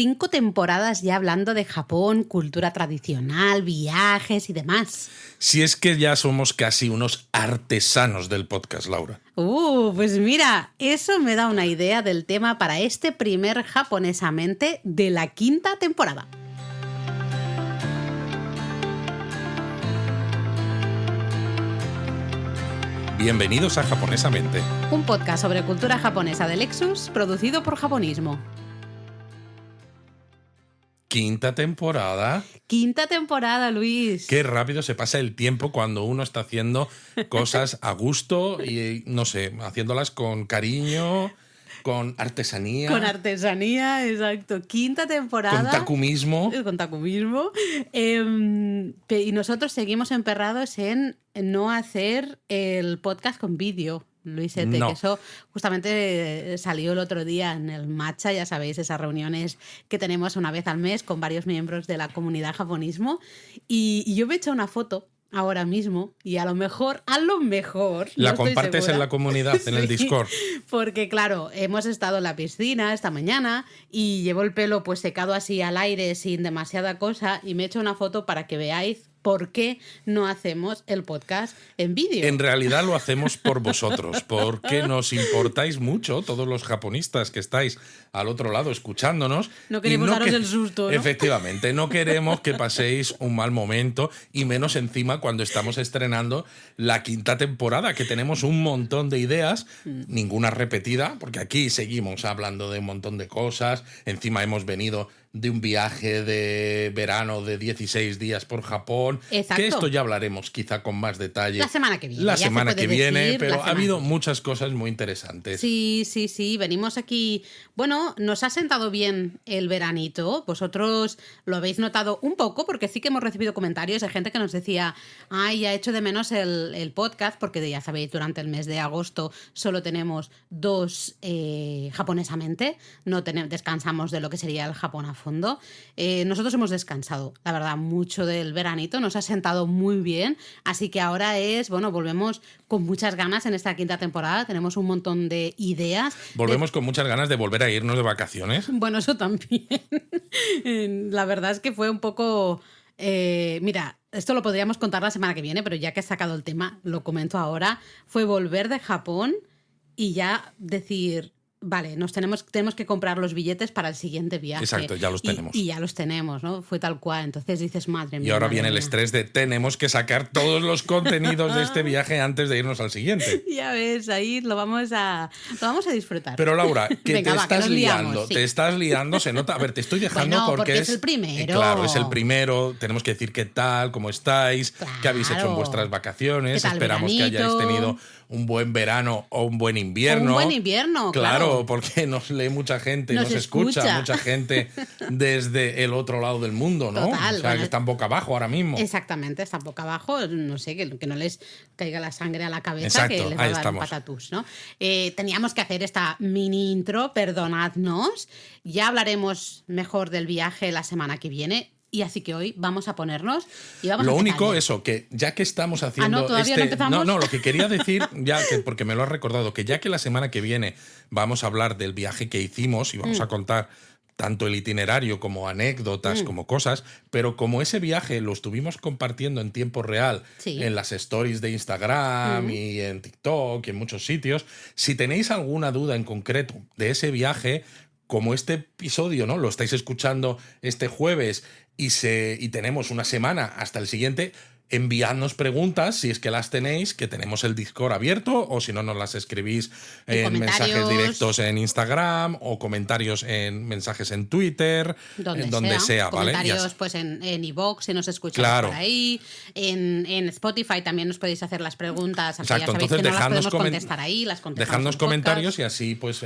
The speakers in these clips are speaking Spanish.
5 temporadas ya hablando de Japón, cultura tradicional, viajes y demás. Si es que ya somos casi unos artesanos del podcast, Laura. Pues mira, eso me da una idea del tema para este primer Japonesamente de la 5ª temporada. Bienvenidos a Japonesamente. Un podcast sobre cultura japonesa de Lexus, producido por Japonismo. 5ª temporada. 5ª temporada, Luis. Qué rápido se pasa el tiempo cuando uno está haciendo cosas a gusto y, no sé, haciéndolas con cariño, con artesanía. Con artesanía, exacto. 5ª temporada. Con takumismo. Con takumismo. Y nosotros seguimos emperrados en no hacer el podcast con vídeo. Luisete, No. Que eso justamente salió el otro día en el Matcha, ya sabéis, esas reuniones que tenemos una vez al mes con varios miembros de la comunidad Japonismo. Y yo me he hecho una foto ahora mismo y a lo mejor la compartes en la comunidad, en el Discord. Porque claro, hemos estado en la piscina esta mañana y llevo el pelo pues secado así al aire sin demasiada cosa y me he hecho una foto para que veáis por qué no hacemos el podcast en vídeo. En realidad lo hacemos por vosotros, porque nos importáis mucho, todos los japonistas que estáis al otro lado escuchándonos. No queremos daros el susto, ¿no? Efectivamente, no queremos que paséis un mal momento y menos encima cuando estamos estrenando la 5ª temporada, que tenemos un montón de ideas, ninguna repetida, porque aquí seguimos hablando de un montón de cosas. Encima hemos venido de un viaje de verano de 16 días por Japón. Exacto. Que esto ya hablaremos quizá con más detalle. La semana que viene. La semana que viene, pero ha habido muchas cosas muy interesantes. Sí. Venimos aquí. Bueno, nos ha sentado bien el veranito. Vosotros lo habéis notado un poco, porque sí que hemos recibido comentarios de gente que nos decía, ay, ya echo de menos el podcast, porque ya sabéis, durante el mes de agosto solo tenemos 2 japonesamente. No descansamos de lo que sería el Japón a fondo. Nosotros hemos descansado, la verdad, mucho del veranito. Nos ha sentado muy bien. Así que ahora volvemos con muchas ganas en esta 5ª temporada. Tenemos un montón de ideas. Volvemos con muchas ganas de volver a irnos de vacaciones. Bueno, eso también. La verdad es que fue un poco... mira, esto lo podríamos contar la semana que viene, pero ya que he sacado el tema, lo comento ahora. Fue volver de Japón y ya decir... Vale, tenemos que comprar los billetes para el siguiente viaje. Exacto, ya los tenemos. Y ya los tenemos, ¿no? Fue tal cual. Entonces dices, madre mía. Y ahora viene el estrés de tenemos que sacar todos los contenidos de este viaje antes de irnos al siguiente. Ya ves, ahí lo vamos a disfrutar. Pero Laura, que Venga, te estás liando. Liamos, sí. Te estás liando, se nota. A ver, te estoy dejando porque es el primero. Claro, es el primero. Tenemos que decir qué tal, cómo estáis, qué habéis hecho en vuestras vacaciones. Esperamos que hayáis tenido un buen verano o un buen invierno. Un buen invierno, claro. Porque nos lee mucha gente, nos escucha mucha gente desde el otro lado del mundo, ¿no? Total, o sea, que están boca abajo ahora mismo. Exactamente, están boca abajo. No sé, que no les caiga la sangre a la cabeza. Exacto, que les va a dar un patatús, ¿no? Teníamos que hacer esta mini intro, perdonadnos. Ya hablaremos mejor del viaje la semana que viene. Y así que hoy vamos a ponernos y vamos Lo a único, eso, que ya que estamos haciendo ¿todavía no empezamos? No, lo que quería decir, porque me lo has recordado, que ya que la semana que viene vamos a hablar del viaje que hicimos y vamos a contar tanto el itinerario como anécdotas, como cosas, pero como ese viaje lo estuvimos compartiendo en tiempo real en las stories de Instagram y en TikTok y en muchos sitios, si tenéis alguna duda en concreto de ese viaje, como este episodio, ¿no? Lo estáis escuchando este jueves y tenemos una semana hasta el siguiente, enviadnos preguntas si es que las tenéis, que tenemos el Discord abierto, o si no nos las escribís en mensajes directos en Instagram o comentarios en mensajes en Twitter, donde sea, ¿vale? Comentarios pues en iVoox si nos escucháis por ahí, en Spotify también nos podéis hacer las preguntas. Exacto, ya sabéis entonces que no las podemos contestar ahí, las contestamos dejadnos en comentarios podcast. y así pues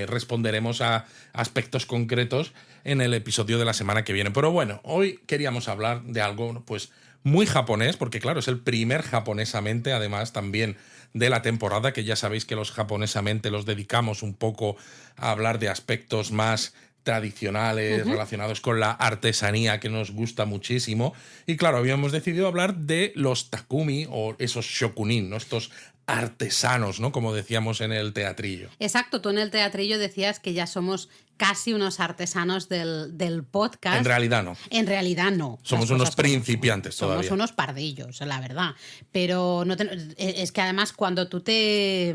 responderemos a aspectos concretos en el episodio de la semana que viene. Pero bueno, hoy queríamos hablar de algo pues muy japonés, porque claro, es el primer japonesamente, además también de la temporada, que ya sabéis que los japonesamente los dedicamos un poco a hablar de aspectos más tradicionales relacionados con la artesanía que nos gusta muchísimo. Y claro, habíamos decidido hablar de los takumi o esos shokunin, ¿no? Estos artesanos, ¿no? Como decíamos en el teatrillo. Exacto, tú en el teatrillo decías que ya somos casi unos artesanos del podcast. En realidad no. En realidad no. Somos unos principiantes todavía. Somos unos pardillos, la verdad. Pero es que además cuando tú te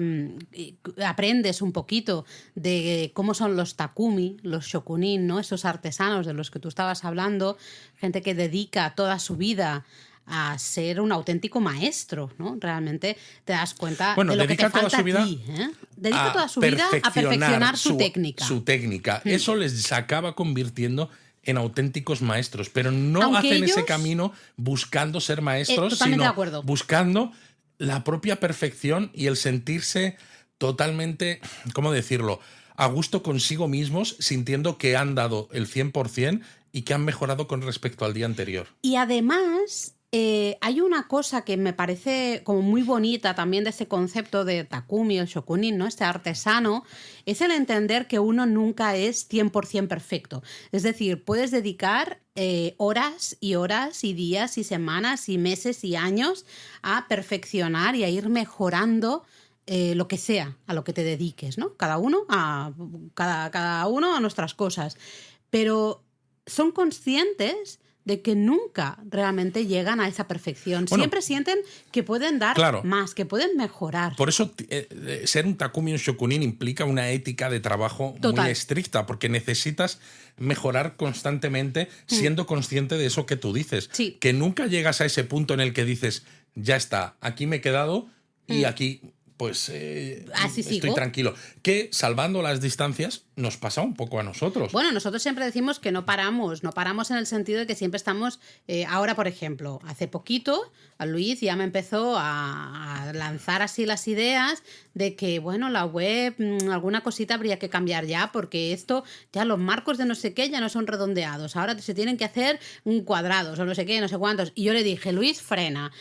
aprendes un poquito de cómo son los takumi, los shokunin, ¿no? Esos artesanos de los que tú estabas hablando, gente que dedica toda su vida a ser un auténtico maestro, ¿no? Realmente te das cuenta de lo que te falta a ti, ¿eh? Dedica toda su vida a perfeccionar su técnica. Su técnica. Eso les acaba convirtiendo en auténticos maestros, pero no Aunque hacen ellos, ese camino buscando ser maestros, totalmente de sino acuerdo. buscando la propia perfección y el sentirse totalmente, ¿cómo decirlo?, a gusto consigo mismos, sintiendo que han dado el 100% y que han mejorado con respecto al día anterior. Y además, hay una cosa que me parece como muy bonita también de ese concepto de takumi o shokunin, ¿no? Este artesano, es el entender que uno nunca es 100% perfecto. Es decir, puedes dedicar horas y horas y días y semanas y meses y años a perfeccionar y a ir mejorando lo que sea, a lo que te dediques, ¿no? Cada uno a nuestras cosas. Pero son conscientes de que nunca realmente llegan a esa perfección. Bueno, siempre sienten que pueden dar más, que pueden mejorar. Por eso ser un takumi o un shokunin implica una ética de trabajo muy estricta, porque necesitas mejorar constantemente siendo consciente de eso que tú dices. Sí. Que nunca llegas a ese punto en el que dices, ya está, aquí me he quedado y aquí pues Así estoy sigo. tranquilo. Que salvando las distancias nos pasa un poco a nosotros. Bueno, nosotros siempre decimos que no paramos en el sentido de que siempre estamos, ahora por ejemplo, hace poquito a Luis ya me empezó a lanzar así las ideas de que, bueno, la web, alguna cosita habría que cambiar ya, porque esto, ya los marcos de no sé qué ya no son redondeados, ahora se tienen que hacer cuadrados o no sé qué, no sé cuántos. Y yo le dije, Luis, frena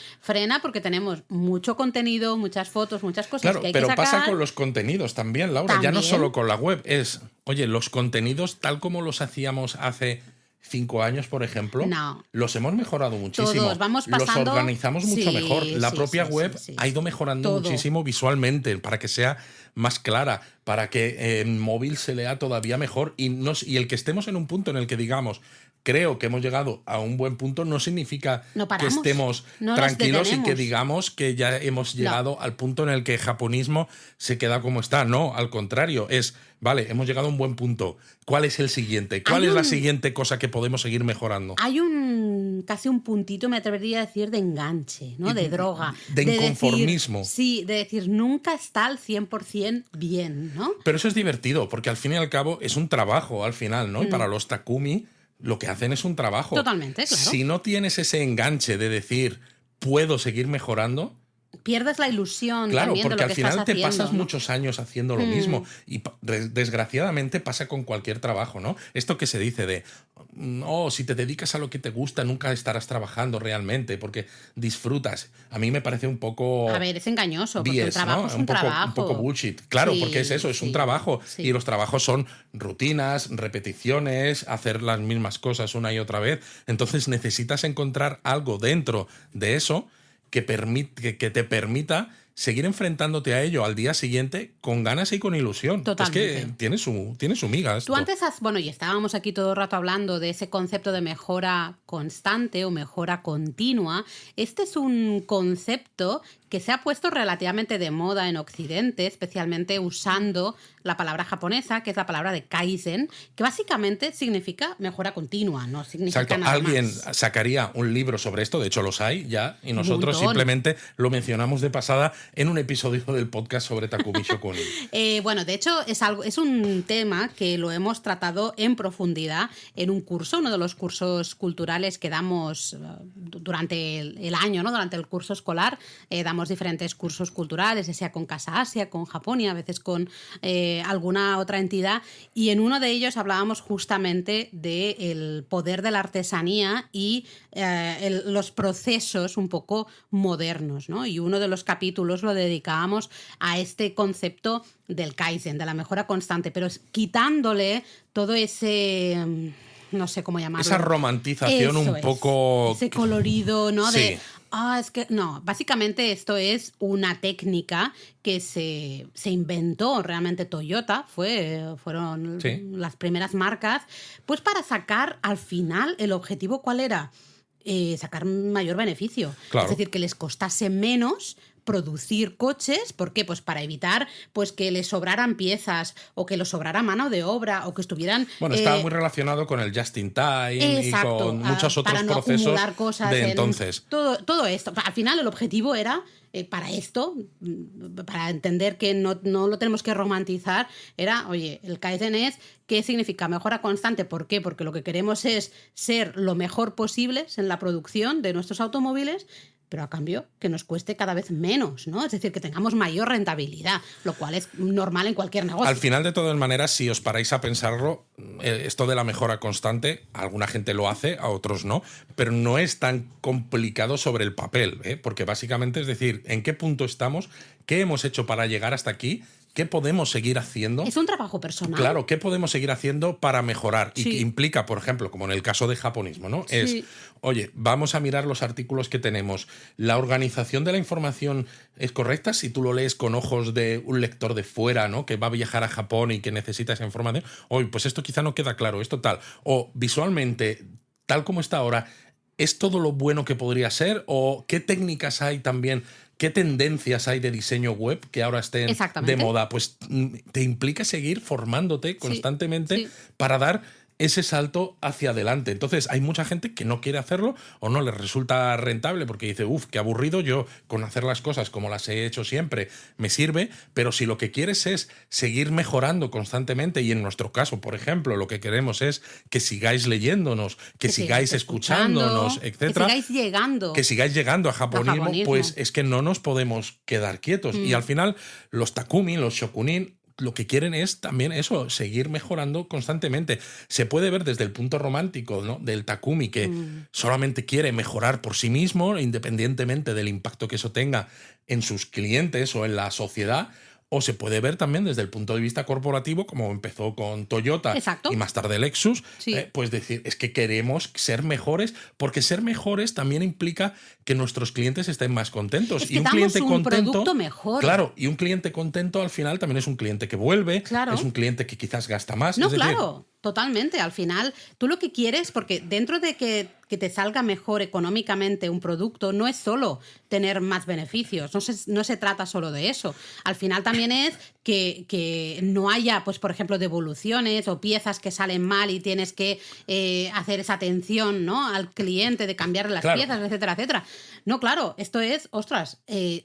porque tenemos mucho contenido, muchas fotos, muchas cosas claro, que hay que sacar. Pero pasa con los contenidos también, Laura. ¿También? Ya no solo con la web. Es, oye, los contenidos tal como los hacíamos hace 5 años, por ejemplo, los hemos mejorado muchísimo. Todos vamos pasando. Los organizamos mucho mejor. La propia web ha ido mejorando muchísimo visualmente para que sea más clara, para que en móvil se lea todavía mejor. Y el que estemos en un punto en el que digamos, creo que hemos llegado a un buen punto, no significa que estemos tranquilos y que digamos que ya hemos llegado al punto en el que el japonismo se queda como está. No, al contrario, vale, hemos llegado a un buen punto. ¿Cuál es el siguiente? ¿Cuál es la siguiente cosa que podemos seguir mejorando? Hay casi un puntito, me atrevería a decir, de enganche, ¿no? De droga. De inconformismo. De decir, nunca está al 100% bien, ¿no? Pero eso es divertido, porque al fin y al cabo es un trabajo al final, ¿no? Y para los takumi lo que hacen es un trabajo. Totalmente, claro. Si no tienes ese enganche de decir, puedo seguir mejorando, pierdes la ilusión. Claro, también porque de lo que al final estás te haciendo, pasas ¿no? muchos años haciendo lo mismo y desgraciadamente pasa con cualquier trabajo, ¿no? Esto que se dice de, si te dedicas a lo que te gusta nunca estarás trabajando realmente porque disfrutas. A mí me parece un poco... A ver, es engañoso, porque un trabajo, ¿no? Es un trabajo. Un poco bullshit. Claro, porque es eso, es un trabajo. Sí. Y los trabajos son rutinas, repeticiones, hacer las mismas cosas una y otra vez. Entonces necesitas encontrar algo dentro de eso que te permita seguir enfrentándote a ello al día siguiente con ganas y con ilusión. Totalmente. Es que tiene su miga esto. Tú antes y estábamos aquí todo el rato hablando de ese concepto de mejora constante o mejora continua. Este es un concepto que se ha puesto relativamente de moda en Occidente, especialmente usando la palabra japonesa, que es la palabra de kaizen, que básicamente significa mejora continua, no significa Exacto. nada Alguien más. sacaría un libro sobre esto, de hecho los hay ya, y nosotros simplemente lo mencionamos de pasada en un episodio del podcast sobre Takumi Shokunin. Bueno, de hecho es un tema que lo hemos tratado en profundidad en un curso, uno de los cursos culturales que damos durante el año, ¿no? Durante el curso escolar, damos diferentes cursos culturales, ya sea con Casa Asia, con Japón y a veces con alguna otra entidad, y en uno de ellos hablábamos justamente del poder de la artesanía y los procesos un poco modernos, ¿no? Y uno de los capítulos lo dedicábamos a este concepto del kaizen, de la mejora constante, pero quitándole todo ese... no sé cómo llamarlo. Esa romantización un poco... Ese colorido, ¿no? Sí. Es que no, básicamente esto es una técnica que se inventó realmente Toyota, fueron Sí, las primeras marcas, pues para sacar al final el objetivo, ¿cuál era? Sacar mayor beneficio. Es claro. decir, que les costase menos producir coches. ¿Por qué? Pues para evitar pues que les sobraran piezas o que les sobrara mano de obra o que estuvieran... Bueno, estaba muy relacionado con el just in time y exacto, con muchos para otros no procesos acumular cosas de en entonces. todo esto. Al final el objetivo era, para esto, para entender que no lo tenemos que romantizar, era, oye, el Kaizen es, ¿qué significa? Mejora constante. ¿Por qué? Porque lo que queremos es ser lo mejor posible en la producción de nuestros automóviles, pero a cambio que nos cueste cada vez menos, ¿no? Es decir, que tengamos mayor rentabilidad, lo cual es normal en cualquier negocio. Al final, de todas maneras, si os paráis a pensarlo, esto de la mejora constante, alguna gente lo hace, a otros no, pero no es tan complicado sobre el papel, ¿eh? Porque básicamente es decir, ¿en qué punto estamos? ¿Qué hemos hecho para llegar hasta aquí? ¿Qué podemos seguir haciendo? Es un trabajo personal. Claro, ¿qué podemos seguir haciendo para mejorar? Y Sí. que implica, por ejemplo, como en el caso de japonismo, ¿no? Sí. Es, oye, vamos a mirar los artículos que tenemos. ¿La organización de la información es correcta? Si tú lo lees con ojos de un lector de fuera, ¿no? Que va a viajar a Japón y que necesita esa información. Oye, pues esto quizá no queda claro, esto tal. O visualmente, tal como está ahora, ¿es todo lo bueno que podría ser? ¿O qué técnicas hay también? ¿Qué tendencias hay de diseño web que ahora estén de moda? Pues te implica seguir formándote constantemente sí. para dar ese salto hacia adelante. Entonces, hay mucha gente que no quiere hacerlo o no les resulta rentable porque dice, qué aburrido, yo con hacer las cosas como las he hecho siempre me sirve, pero si lo que quieres es seguir mejorando constantemente y en nuestro caso, por ejemplo, lo que queremos es que sigáis leyéndonos, que sigáis escuchándonos, etcétera, que sigáis llegando a japonismo, pues es que no nos podemos quedar quietos. Y al final, los Takumi, los Shokunin, lo que quieren es también eso, seguir mejorando constantemente. Se puede ver desde el punto romántico, ¿no? Del Takumi, que solamente quiere mejorar por sí mismo, independientemente del impacto que eso tenga en sus clientes o en la sociedad. O se puede ver también desde el punto de vista corporativo, como empezó con Toyota. Exacto. Y más tarde Lexus, sí. Pues decir, es que queremos ser mejores, porque ser mejores también implica que nuestros clientes estén más contentos. Es que y un cliente contento, producto mejor. Claro, y un cliente contento al final también es un cliente que vuelve, claro. Es un cliente que quizás gasta más. No, es decir, claro, totalmente. Al final, tú lo que quieres, porque dentro de que te salga mejor económicamente un producto, no es solo tener más beneficios, no se trata solo de eso. Al final también es que no haya, pues por ejemplo, devoluciones o piezas que salen mal y tienes que hacer esa atención, ¿no? Al cliente de cambiarle las piezas, etcétera, etcétera. No, claro, esto es,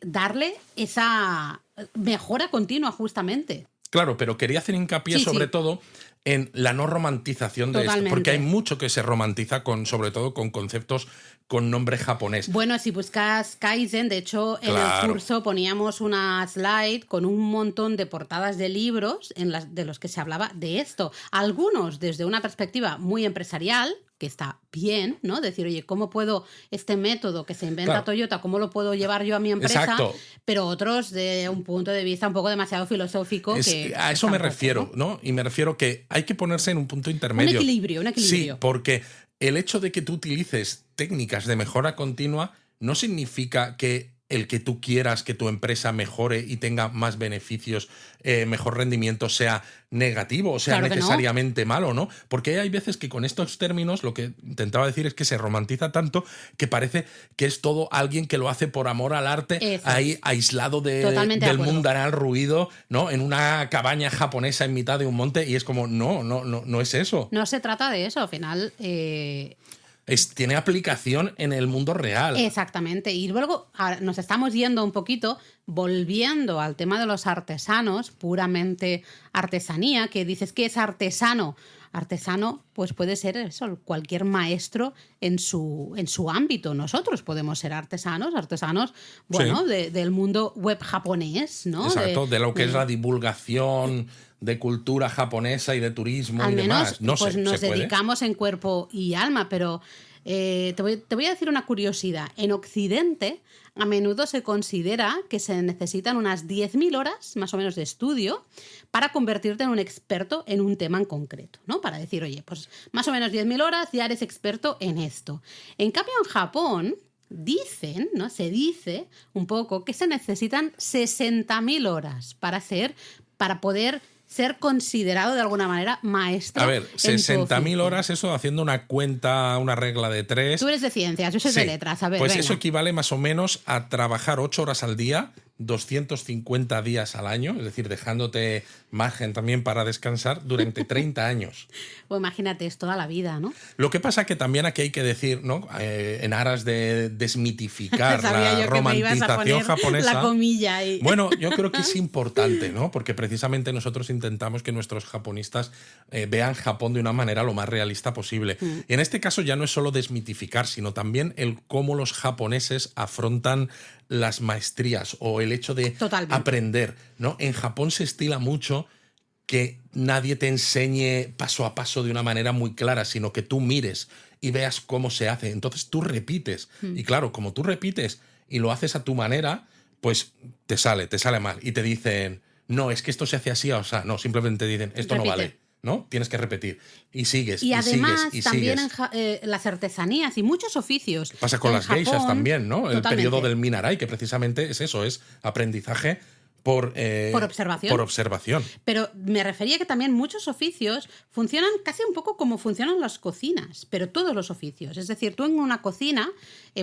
darle esa mejora continua justamente. Claro, pero quería hacer hincapié sobre todo en la no romantización de esto, porque hay mucho que se romantiza sobre todo con conceptos con nombre japonés. Bueno, si buscas Kaizen, de hecho, en el curso poníamos una slide con un montón de portadas de libros de los que se hablaba de esto. Algunos desde una perspectiva muy empresarial, que está bien, ¿no? Decir, oye, ¿cómo puedo este método que se inventa Toyota, cómo lo puedo llevar yo a mi empresa? Exacto. Pero otros de un punto de vista un poco demasiado filosófico. A eso me refiero, ¿no? Y me refiero que hay que ponerse en un punto intermedio. Un equilibrio. Sí, porque el hecho de que tú utilices técnicas de mejora continua no significa que el que tú quieras que tu empresa mejore y tenga más beneficios, mejor rendimiento, sea negativo o sea necesariamente malo, ¿no? Porque hay veces que con estos términos lo que intentaba decir es que se romantiza tanto que parece que es todo alguien que lo hace por amor al arte, ahí aislado del mundanal ruido, ¿no? En una cabaña japonesa en mitad de un monte, y es como, no es eso. No se trata de eso, al final... tiene aplicación en el mundo real. Exactamente. Y luego ahora nos estamos yendo un poquito, volviendo al tema de los artesanos, puramente artesanía, que dices que es artesano. Artesano, pues puede ser eso, cualquier maestro en su ámbito. Nosotros podemos ser artesanos, bueno, del mundo web japonés, ¿no? Exacto, de lo que es la divulgación de cultura japonesa y de turismo al y menos, demás. No pues sé, nos ¿se puede? dedicamos en cuerpo y alma, pero te voy a decir una curiosidad. En Occidente, a menudo se considera que se necesitan unas 10.000 horas, más o menos, de estudio para convertirte en un experto en un tema en concreto, ¿no? Para decir, oye, pues más o menos 10.000 horas ya eres experto en esto. En cambio, en Japón, dicen, ¿no? Se dice un poco que se necesitan 60.000 horas para poder ser considerado de alguna manera maestro. A ver, en tu 60.000 oficio. horas, eso haciendo una cuenta, una regla de 3. Tú eres de ciencias, yo soy de Sí, letras. A ver, pues venga. eso equivale más o menos a trabajar 8 horas al día, 250 días al año, es decir, dejándote margen también para descansar durante 30 años. Pues imagínate, es toda la vida, ¿no? Lo que pasa que también aquí hay que decir, ¿no? En aras de desmitificar Sabía la yo que me ibas a romantización poner japonesa. la comilla ahí. Bueno, yo creo que es importante, ¿no? Porque precisamente nosotros intentamos que nuestros japonistas vean Japón de una manera lo más realista posible. Y en este caso ya no es solo desmitificar, sino también el cómo los japoneses afrontan las maestrías o el hecho de Totalmente. aprender, ¿no? En Japón se estila mucho que nadie te enseñe paso a paso de una manera muy clara, sino que tú mires y veas cómo se hace. Entonces tú repites. Y claro, como tú repites y lo haces a tu manera, pues te sale mal. Y te dicen, no, es que esto se hace así, o sea, no, simplemente dicen, esto Repite. no vale, ¿no? Tienes que repetir. Y sigues, Y además, sigues, y también sigues. las artesanías y muchos oficios. Pasa con en las geishas Japón, también, ¿no? El totalmente. periodo del Minarai, que precisamente es eso, es aprendizaje por observación. Por observación. Pero me refería que también muchos oficios funcionan casi un poco como funcionan las cocinas, pero todos los oficios. Es decir, tú en una cocina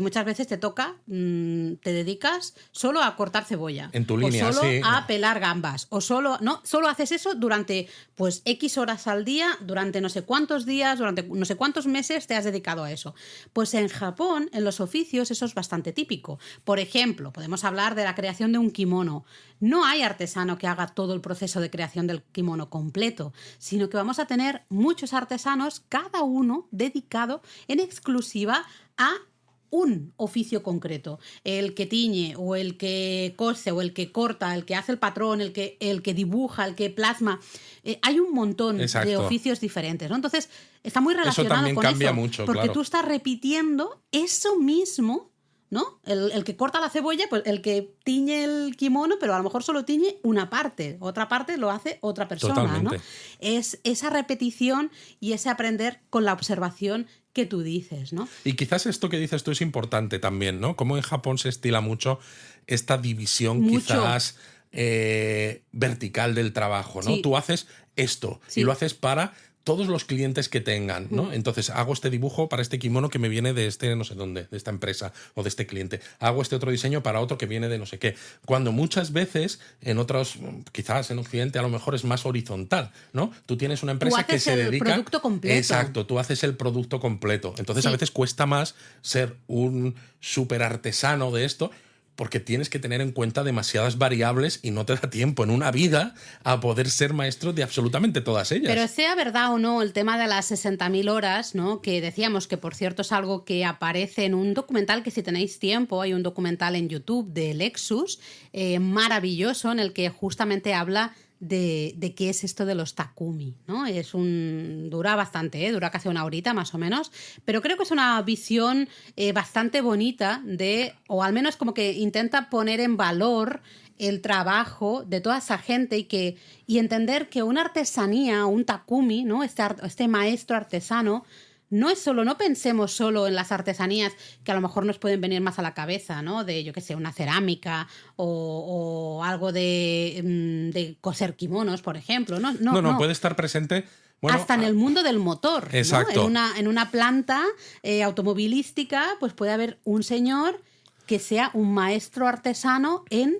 muchas veces te toca, te dedicas solo a cortar cebolla. En tu línea, o solo sí. a pelar gambas. O solo haces eso durante pues X horas al día, durante no sé cuántos días, durante no sé cuántos meses te has dedicado a eso. Pues en Japón, en los oficios, eso es bastante típico. Por ejemplo, podemos hablar de la creación de un kimono. No hay artesano que haga todo el proceso de creación del kimono completo, sino que vamos a tener muchos artesanos, cada uno dedicado en exclusiva a un oficio concreto. El que tiñe, o el que cose, o el que corta, el que hace el patrón, el que dibuja, el que plasma. Hay un montón Exacto. de oficios diferentes, ¿no? Entonces, está muy relacionado también con cambia eso. mucho, porque claro. tú estás repitiendo eso mismo, ¿no? El que corta la cebolla, pues el que tiñe el kimono, pero a lo mejor solo tiñe una parte, otra parte lo hace otra persona, Totalmente. ¿no? Es esa repetición y ese aprender con la observación que tú dices, ¿no? Y quizás esto que dices tú es importante también, ¿no? Como en Japón se estila mucho esta división Mucho. quizás vertical del trabajo, ¿no? Sí. Tú haces esto Sí. y lo haces para todos los clientes que tengan, ¿no? Entonces hago este dibujo para este kimono que me viene de este no sé dónde, de esta empresa o de este cliente. Hago este otro diseño para otro que viene de no sé qué. Cuando muchas veces en otros, quizás en Occidente a lo mejor es más horizontal, ¿no? Tú tienes una empresa que se dedica... el producto completo. Exacto, tú haces el producto completo. Entonces Sí. a veces cuesta más ser un súper artesano de esto, porque tienes que tener en cuenta demasiadas variables y no te da tiempo en una vida a poder ser maestro de absolutamente todas ellas. Pero sea verdad o no el tema de las 60.000 horas, ¿no? Que decíamos que, por cierto, es algo que aparece en un documental que, si tenéis tiempo, hay un documental en YouTube de Lexus, maravilloso, en el que justamente habla de qué es esto de los Takumi, ¿no? Dura bastante, dura casi una horita más o menos, pero creo que es una visión bastante bonita o al menos como que intenta poner en valor el trabajo de toda esa gente y entender que una artesanía, un Takumi, ¿no? Este maestro artesano, no pensemos solo en las artesanías que a lo mejor nos pueden venir más a la cabeza, ¿no? De, yo qué sé, una cerámica o algo de coser kimonos, por ejemplo. No, puede estar presente... Bueno, hasta en el mundo del motor, exacto. ¿no? En una planta automovilística, pues puede haber un señor que sea un maestro artesano en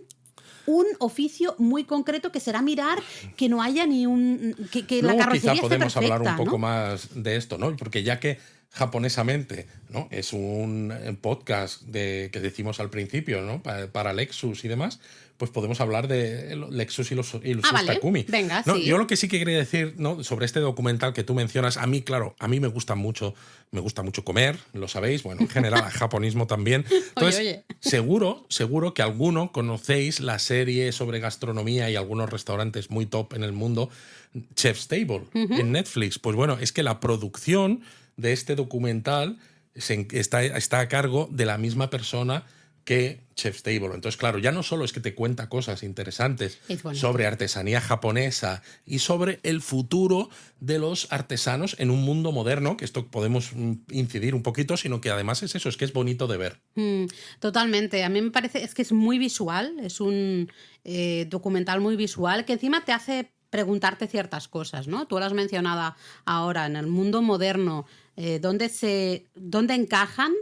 un oficio muy concreto, que será mirar que no haya ni un... que la Luego carrocería quizá esté podemos perfecta, hablar un poco ¿no? más de esto, ¿no? Porque ya que japonesamente, ¿no? Es un podcast que decimos al principio, ¿no? Para Lexus y demás, pues podemos hablar de Lexus y los vale. Takumi. Venga, ¿no? sí. Yo lo que sí que quería decir, ¿no? Sobre este documental que tú mencionas, a mí me gusta mucho comer, lo sabéis, bueno, en general, el japonismo también. Entonces, Oye. seguro que alguno conocéis la serie sobre gastronomía y algunos restaurantes muy top en el mundo, Chef's Table, en Netflix. Pues bueno, es que la producción de este documental está a cargo de la misma persona que Chef's Table. Entonces, claro, ya no solo es que te cuenta cosas interesantes Es bonito. sobre artesanía japonesa y sobre el futuro de los artesanos en un mundo moderno, que esto podemos incidir un poquito, sino que además es eso, es que es bonito de ver. Totalmente. A mí me parece, es que es muy visual, es un documental muy visual que encima te hace preguntarte ciertas cosas, ¿no? Tú lo has mencionado ahora, en el mundo moderno, ¿dónde encajan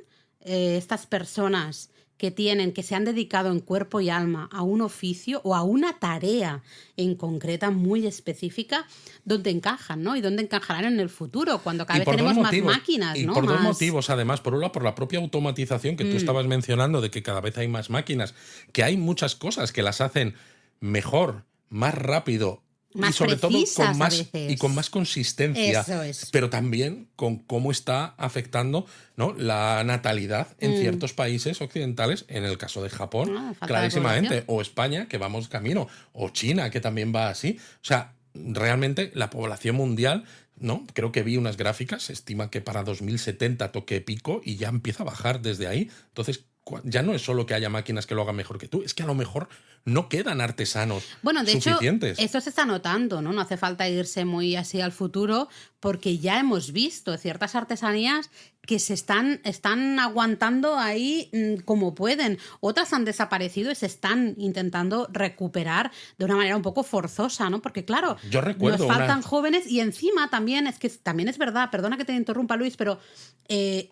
estas personas que se han dedicado en cuerpo y alma a un oficio o a una tarea en concreta muy específica, dónde encajan, ¿no? Y dónde encajarán en el futuro, cuando cada Y vez por dos tenemos más motivos. máquinas, Y ¿no? por dos Más- motivos, además. Por un lado, por la propia automatización que tú estabas mencionando, de que cada vez hay más máquinas, que hay muchas cosas que las hacen mejor, más rápido Más y sobre todo precisas con a más, veces. y con más consistencia. Eso es. Pero también con cómo está afectando, ¿no?, la natalidad en ciertos países occidentales, en el caso de Japón, Falta de clarísimamente, población. o España, que vamos camino, o China, que también va así. O sea, realmente la población mundial, ¿no? Creo que vi unas gráficas, se estima que para 2070 toque pico y ya empieza a bajar desde ahí. Entonces, ya no es solo que haya máquinas que lo hagan mejor que tú, es que a lo mejor no quedan artesanos Bueno, de suficientes. hecho, esto se está notando, ¿no? No hace falta irse muy así al futuro, porque ya hemos visto ciertas artesanías que están aguantando ahí como pueden. Otras han desaparecido y se están intentando recuperar de una manera un poco forzosa, ¿no? Porque claro, Yo recuerdo nos faltan una- jóvenes y encima también, también es verdad, perdona que te interrumpa, Luis, pero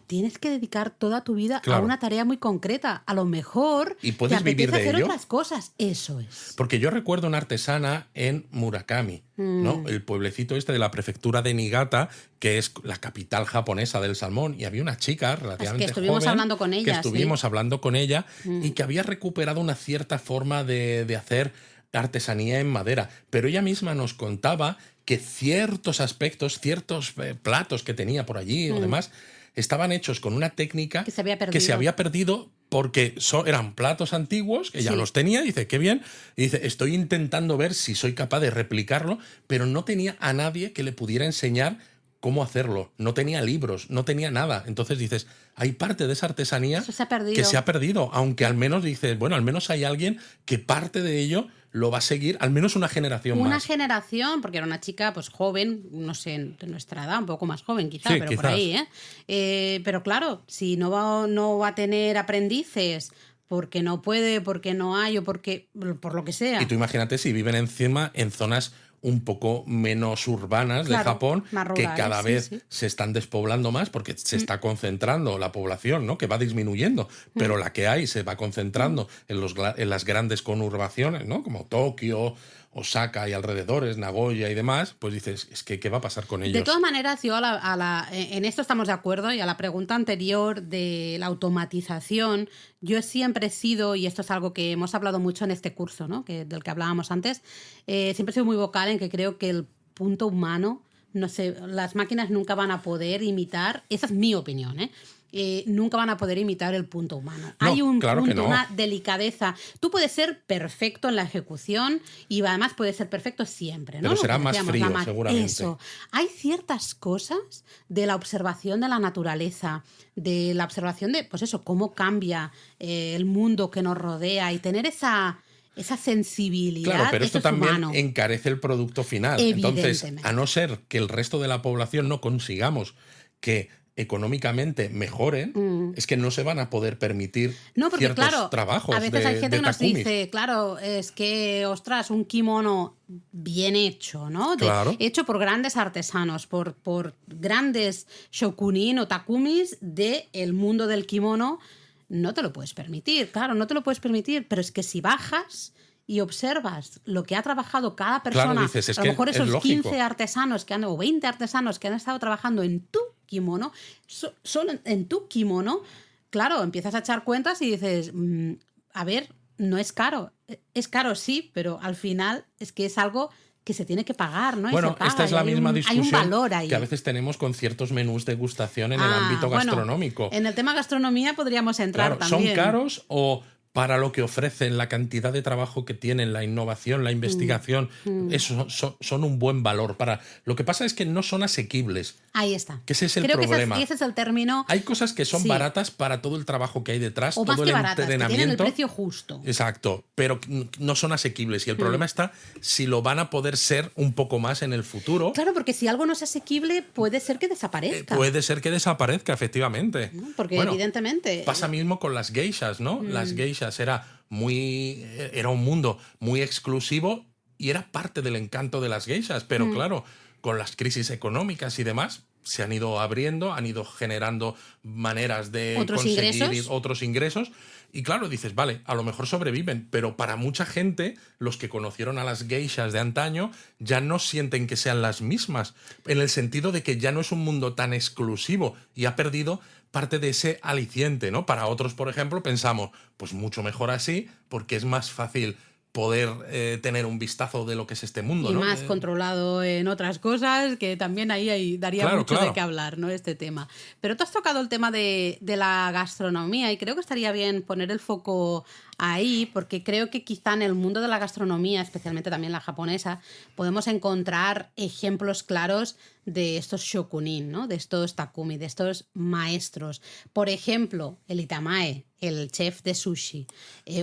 tienes que dedicar toda tu vida a Claro. una tarea muy concreta. A lo mejor ¿Y puedes te vivir apetece de hacer ello? otras cosas. Eso es. Porque yo recuerdo una artesana en Murakami, ¿no? El pueblecito este de la prefectura de Niigata, que es la capital japonesa del salmón, y había una chica relativamente estuvimos joven hablando con que ella, estuvimos hablando con ella y que había recuperado una cierta forma de hacer artesanía en madera, pero ella misma nos contaba que ciertos aspectos, ciertos platos que tenía por allí o demás, estaban hechos con una técnica Que se había que se perdido. había perdido porque eran platos antiguos, que ya Sí. los tenía, y dice, qué bien, y dice, estoy intentando ver si soy capaz de replicarlo, pero no tenía a nadie que le pudiera enseñar cómo hacerlo, no tenía libros, no tenía nada. Entonces dices, hay parte de esa artesanía Eso se ha perdido. que se ha perdido, aunque al menos dices, bueno, al menos hay alguien que parte de ello lo va a seguir, al menos una generación Una más. generación, porque era una chica pues joven, no sé, de nuestra edad, un poco más joven quizá, Sí, pero por quizás. ahí, ¿eh? Pero claro, si no va a tener aprendices porque no puede, porque no hay o por lo que sea. Y tú imagínate si viven encima en zonas un poco menos urbanas de Claro, Japón, más que rurales, cada sí, vez sí. se están despoblando más porque se está concentrando la población, ¿no? Que va disminuyendo, pero la que hay se va concentrando en las grandes conurbaciones, ¿no? Como Tokio, Osaka y alrededores, Nagoya y demás, pues dices, es que ¿qué va a pasar con ellos? De todas maneras, yo en esto estamos de acuerdo, y a la pregunta anterior de la automatización, yo siempre he sido, y esto es algo que hemos hablado mucho en este curso, ¿no? Del que hablábamos antes, siempre he sido muy vocal en que creo que el punto humano, no sé, las máquinas nunca van a poder imitar, esa es mi opinión, nunca van a poder imitar el punto humano. No, Hay un claro que punto, no. una delicadeza. Tú puedes ser perfecto en la ejecución y además puedes ser perfecto siempre, ¿no? Pero Lo será que más decíamos, frío, la seguramente. Eso. Hay ciertas cosas de la observación de la naturaleza, de la observación de, pues eso, cómo cambia el mundo que nos rodea y tener esa sensibilidad. Claro, pero esto eso es también humano. encarece el producto final. Entonces, Evidentemente. a no ser que el resto de la población no consigamos que económicamente mejoren, es que no se van a poder permitir No, porque ciertos claro, trabajos a veces hay gente de que nos takumis. dice, claro, es que, ostras, un kimono bien hecho, ¿no? Claro. Hecho por grandes artesanos, por grandes shokunin o takumis del mundo del kimono, no te lo puedes permitir, claro, no te lo puedes permitir, pero es que si bajas y observas lo que ha trabajado cada persona, Claro, dices, es a lo que mejor es esos lógico. 15 artesanos o 20 artesanos que han estado trabajando en tu kimono, solo en tu kimono, claro, empiezas a echar cuentas y dices, a ver, no es caro. Es caro, sí, pero al final es que es algo que se tiene que pagar, ¿no? Y Bueno, se paga, esta es y la hay misma hay discusión un valor ahí. que a veces tenemos con ciertos menús de degustación en el ámbito bueno, gastronómico. en el tema gastronomía podríamos entrar Claro, también. ¿son caros o para lo que ofrecen, la cantidad de trabajo que tienen, la innovación, la investigación, eso son un buen valor. Lo que pasa es que no son asequibles. Ahí está. Que ese es el Creo problema. que ese es el término. Hay cosas que son baratas para todo el trabajo que hay detrás, o todo más el que baratas, entrenamiento. Que tienen el precio justo. Exacto, pero no son asequibles. Y el problema está si lo van a poder ser un poco más en el futuro. Claro, porque si algo no es asequible, puede ser que desaparezca. Puede ser que desaparezca, efectivamente. ¿No? Porque evidentemente. Pasa mismo con las geishas, ¿no? Las geishas era un mundo muy exclusivo y era parte del encanto de las geishas. Pero claro, con las crisis económicas y demás, se han ido abriendo, han ido generando maneras de conseguir otros ingresos. Y claro, dices, vale, a lo mejor sobreviven, pero para mucha gente, los que conocieron a las geishas de antaño ya no sienten que sean las mismas, en el sentido de que ya no es un mundo tan exclusivo y ha perdido parte de ese aliciente, ¿no? Para otros, por ejemplo, pensamos, pues mucho mejor así, porque es más fácil poder tener un vistazo de lo que es este mundo, y ¿no? más controlado en otras cosas, que también ahí daría mucho de qué hablar, ¿no? Este tema. Pero tú has tocado el tema de la gastronomía y creo que estaría bien poner el foco ahí, porque creo que quizá en el mundo de la gastronomía, especialmente también la japonesa, podemos encontrar ejemplos claros de estos shokunin, ¿no? De estos takumi, de estos maestros. Por ejemplo, el itamae, el chef de sushi.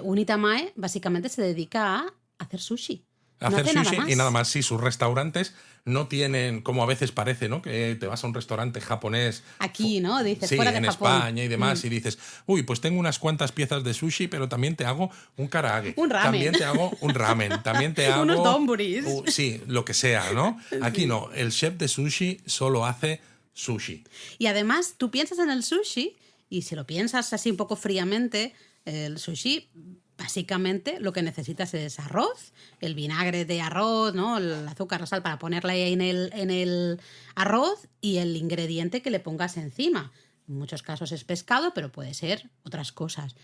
Un itamae básicamente se dedica a hacer sushi. Hacer sushi y nada más. Sí, sus restaurantes no tienen, como a veces parece, ¿no? Que te vas a un restaurante japonés. Aquí, ¿no? Dices, sí, fuera de en Japón. España y demás, y dices, uy, pues tengo unas cuantas piezas de sushi, pero también te hago un karaage. Un ramen. También te hago un ramen. También te hago... unos donburis. Sí, lo que sea, ¿no? Aquí sí. no. El chef de sushi solo hace sushi. Y además, tú piensas en el sushi, y si lo piensas así un poco fríamente, el sushi... Básicamente lo que necesitas es arroz, el vinagre de arroz, ¿no? El azúcar, la sal para ponerla ahí en el arroz y el ingrediente que le pongas encima. En muchos casos es pescado, pero puede ser otras cosas.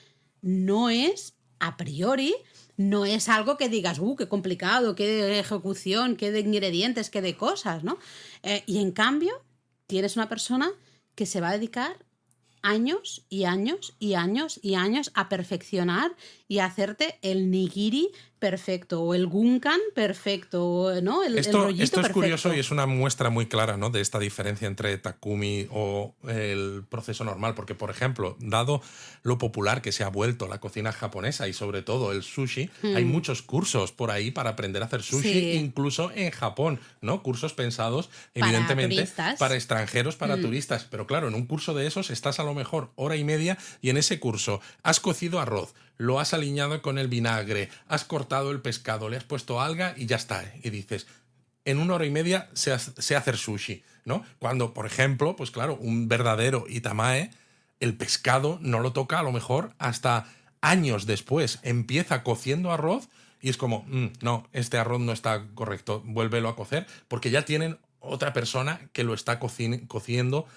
No es, a priori, no es algo que digas, qué complicado, qué de ejecución, qué de ingredientes, qué de cosas, ¿no? Y en cambio, tienes una persona que se va a dedicar años y años y años y años a perfeccionar y a hacerte el nigiri perfecto o el gunkan perfecto, ¿no? El rollito esto es perfecto. Curioso y es una muestra muy clara, ¿no? De esta diferencia entre Takumi o el proceso normal, porque, por ejemplo, dado lo popular que se ha vuelto la cocina japonesa y sobre todo el sushi, hay muchos cursos por ahí para aprender a hacer sushi, incluso en Japón, ¿no? Cursos pensados, evidentemente, para extranjeros, para turistas. Pero claro, en un curso de esos estás a lo mejor hora y media y en ese curso has cocido arroz, lo has aliñado con el vinagre, has cortado el pescado, le has puesto alga y ya está. Y dices, en una hora y media sé hacer sushi, ¿no? Cuando, por ejemplo, pues claro, un verdadero itamae, el pescado no lo toca a lo mejor hasta años después. Empieza cociendo arroz y es como, no, este arroz no está correcto, vuélvelo a cocer, porque ya tienen otra persona que lo está cociendo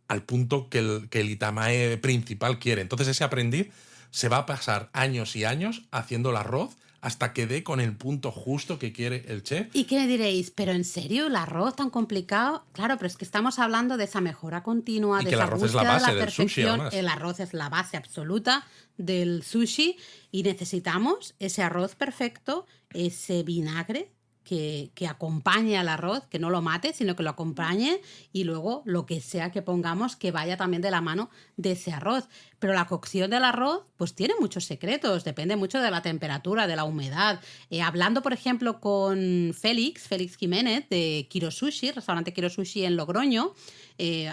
al punto que el itamae principal quiere. Entonces ese aprendiz se va a pasar años y años haciendo el arroz hasta que dé con el punto justo que quiere el chef. ¿Y qué me diréis? ¿Pero en serio el arroz tan complicado? Claro, pero es que estamos hablando de esa mejora continua, y de que el esa arroz es búsqueda la base de la del sushi, perfección. además. El arroz es la base absoluta del sushi y necesitamos ese arroz perfecto, ese vinagre que acompañe al arroz, que no lo mate, sino que lo acompañe y luego lo que sea que pongamos que vaya también de la mano de ese arroz. Pero la cocción del arroz pues tiene muchos secretos, depende mucho de la temperatura, de la humedad. Hablando, por ejemplo, con Félix Jiménez de Kiro Sushi, restaurante Kiro Sushi en Logroño,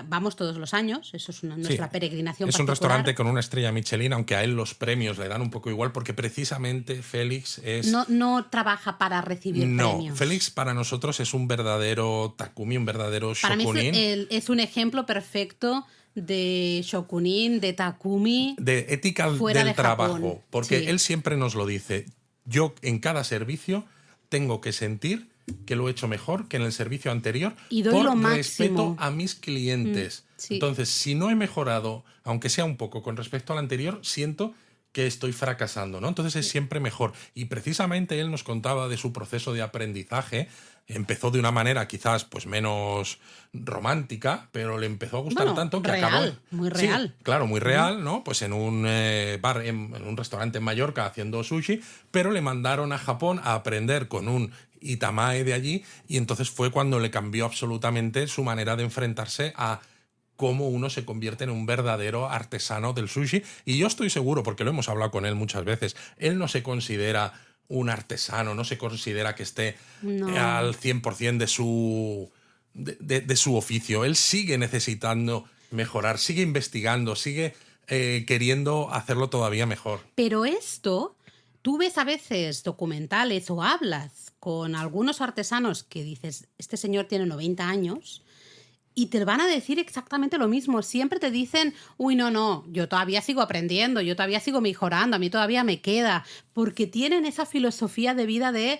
vamos todos los años, eso es nuestra peregrinación es particular. Un restaurante con una estrella Michelin, aunque a él los premios le dan un poco igual, porque precisamente Félix es... No trabaja para recibir premios. No, Félix para nosotros es un verdadero takumi, un verdadero shokunin. Para mí es un ejemplo perfecto de shokunin, de takumi, de ética del trabajo, porque él siempre nos lo dice. Yo en cada servicio tengo que sentir que lo he hecho mejor que en el servicio anterior y doy por lo respeto máximo a mis clientes. Sí. Entonces, si no he mejorado, aunque sea un poco con respecto al anterior, siento que estoy fracasando, ¿no? Entonces es siempre mejor. Y precisamente él nos contaba de su proceso de aprendizaje. Empezó de una manera quizás pues menos romántica, pero le empezó a gustar tanto que acabó... Muy real. Sí, claro, muy real, ¿no? Pues en un bar, en un restaurante en Mallorca haciendo sushi, pero le mandaron a Japón a aprender con un itamae de allí, y entonces fue cuando le cambió absolutamente su manera de enfrentarse a cómo uno se convierte en un verdadero artesano del sushi. Y yo estoy seguro, porque lo hemos hablado con él muchas veces, él no se considera un artesano, no se considera que esté al 100% de su oficio. Él sigue necesitando mejorar, sigue investigando, sigue queriendo hacerlo todavía mejor. Pero esto, tú ves a veces documentales o hablas con algunos artesanos que dices, este señor tiene 90 años... Y te van a decir exactamente lo mismo. Siempre te dicen, uy, no, yo todavía sigo aprendiendo, yo todavía sigo mejorando, a mí todavía me queda. Porque tienen esa filosofía de vida de,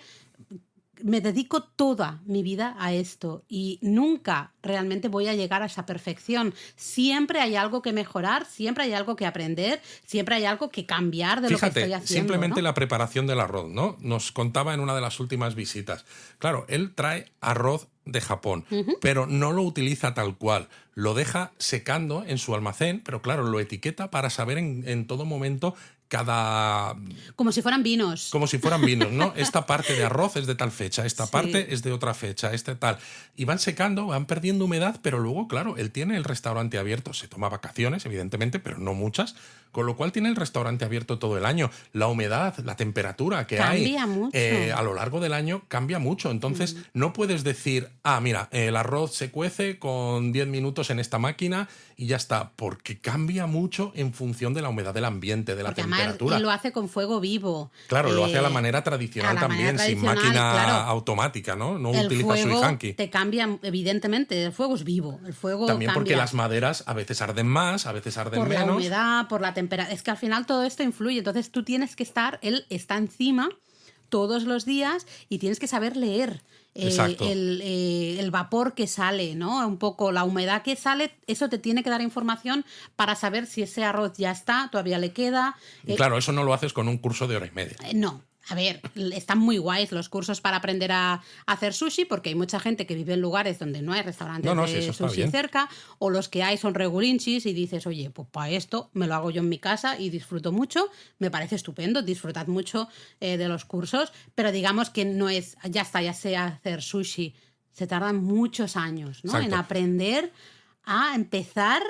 me dedico toda mi vida a esto y nunca realmente voy a llegar a esa perfección. Siempre hay algo que mejorar, siempre hay algo que aprender, siempre hay algo que cambiar de lo que estoy haciendo. Simplemente ¿no? la preparación del arroz, ¿no? Nos contaba en una de las últimas visitas. Claro, él trae arroz de Japón, pero no lo utiliza tal cual. Lo deja secando en su almacén, pero claro, lo etiqueta para saber en todo momento cada... Como si fueran vinos. Como si fueran vinos, ¿no? Esta parte de arroz es de tal fecha, esta parte es de otra fecha, tal. Y van secando, van perdiendo humedad, pero luego, claro, él tiene el restaurante abierto. Se toma vacaciones, evidentemente, pero no muchas. Con lo cual tiene el restaurante abierto todo el año. La humedad, la temperatura que cambia hay mucho. A lo largo del año cambia mucho. Entonces, no puedes decir, mira, el arroz se cuece con 10 minutos en esta máquina y ya está, porque cambia mucho en función de la humedad del ambiente, de la temperatura. Él lo hace con fuego vivo. Claro, lo hace a la manera tradicional también, sin máquina automática, ¿no? No utiliza suihanki. Te cambia, evidentemente, el fuego es vivo. El fuego también cambia. Porque las maderas a veces arden más, a veces arden menos. Por la humedad, por la temperatura. Es que al final todo esto influye. Entonces tú tienes que él está encima todos los días y tienes que saber leer el vapor que sale, ¿no? Un poco la humedad que sale, eso te tiene que dar información para saber si ese arroz ya está, todavía le queda. Claro, eso no lo haces con un curso de hora y media. No. A ver, están muy guays los cursos para aprender a hacer sushi, porque hay mucha gente que vive en lugares donde no hay restaurantes de sushi cerca, o los que hay son regulinchis y dices, oye, pues para esto me lo hago yo en mi casa y disfruto mucho, me parece estupendo, disfrutad mucho de los cursos, pero digamos que no es, ya está, ya sé hacer sushi, se tardan muchos años, ¿no? En aprender a empezar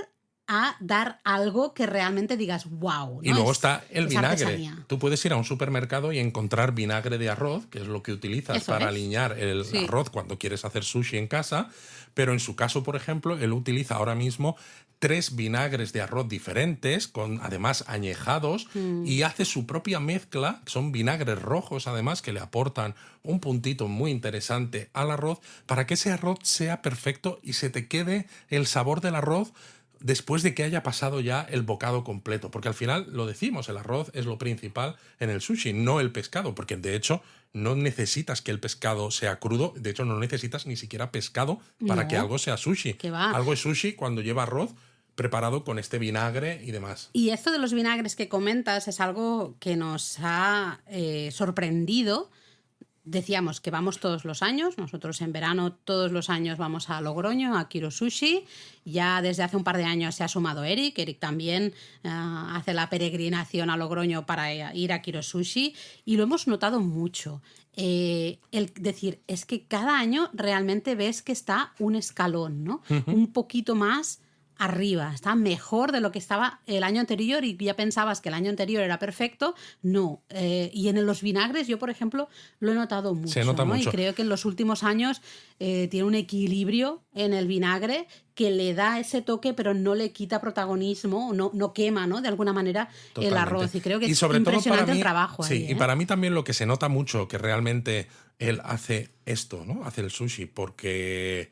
a dar algo que realmente digas wow, ¿no? Y luego está el vinagre. Artesanía. Tú puedes ir a un supermercado y encontrar vinagre de arroz, que es lo que utilizas para aliñar el arroz cuando quieres hacer sushi en casa, pero en su caso, por ejemplo, él utiliza ahora mismo 3 vinagres de arroz diferentes, con además añejados, y hace su propia mezcla, que son vinagres rojos además, que le aportan un puntito muy interesante al arroz, para que ese arroz sea perfecto y se te quede el sabor del arroz después de que haya pasado ya el bocado completo. Porque al final, lo decimos, el arroz es lo principal en el sushi, no el pescado, porque de hecho no necesitas que el pescado sea crudo, de hecho no necesitas ni siquiera pescado para que algo sea sushi. Algo es sushi cuando lleva arroz preparado con este vinagre y demás. Y esto de los vinagres que comentas es algo que nos ha sorprendido. Decíamos que vamos todos los años, nosotros en verano todos los años vamos a Logroño, a Kiro Sushi. Ya desde hace un par de años se ha sumado Eric también hace la peregrinación a Logroño para ir a Kiro Sushi y lo hemos notado mucho. El decir, es que cada año realmente ves que está un escalón, ¿no? Un poquito más arriba, está mejor de lo que estaba el año anterior y ya pensabas que el año anterior era perfecto, no. Y en los vinagres yo, por ejemplo, lo he notado mucho. Se nota mucho. Y creo que en los últimos años tiene un equilibrio en el vinagre que le da ese toque, pero no le quita protagonismo, no quema, ¿no? De alguna manera el arroz. Y creo que es impresionante el trabajo. Sí, ahí, y para mí también lo que se nota mucho que realmente él hace esto, ¿no? Hace el sushi porque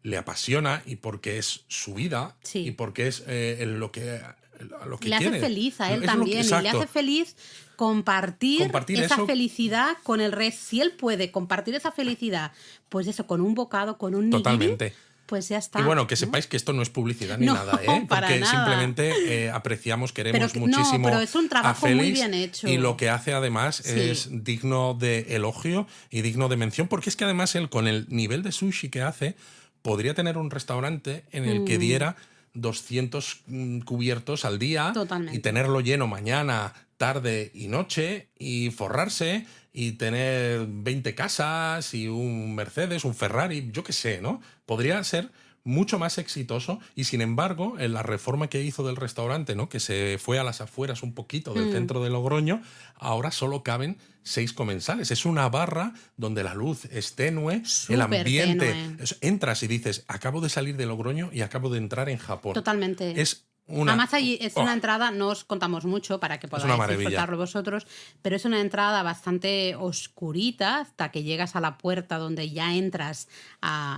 le apasiona y porque es su vida y porque es lo que le quiere. Hace feliz a él también y le hace feliz compartir esa eso, felicidad con el resto. Si él puede compartir esa felicidad, pues eso, con un bocado, con un totalmente. nigiri, Pues ya está. Y bueno, que ¿no? sepáis que esto no es publicidad ni No, nada, ¿eh? para Porque nada. simplemente apreciamos, queremos Pero muchísimo pero es un a trabajo muy Félix, bien hecho. y lo que hace además Sí. es digno de elogio y digno de mención, porque es que además él, con el nivel de sushi que hace, podría tener un restaurante en el que diera 200 cubiertos al día y Totalmente. tenerlo lleno mañana, tarde y noche, y forrarse y tener 20 casas y un Mercedes, un Ferrari, yo qué sé, ¿no? Podría ser mucho más exitoso, y sin embargo, en la reforma que hizo del restaurante, ¿no? Que se fue a las afueras un poquito del centro de Logroño, ahora solo caben 6 comensales. Es una barra donde la luz es tenue, el Súper ambiente. tenue. Entras y dices, acabo de salir de Logroño y acabo de entrar en Japón. Totalmente. Es una. Además, ahí es una entrada, no os contamos mucho para que una podáis maravilla. disfrutarlo vosotros, pero es una entrada bastante oscurita hasta que llegas a la puerta donde ya entras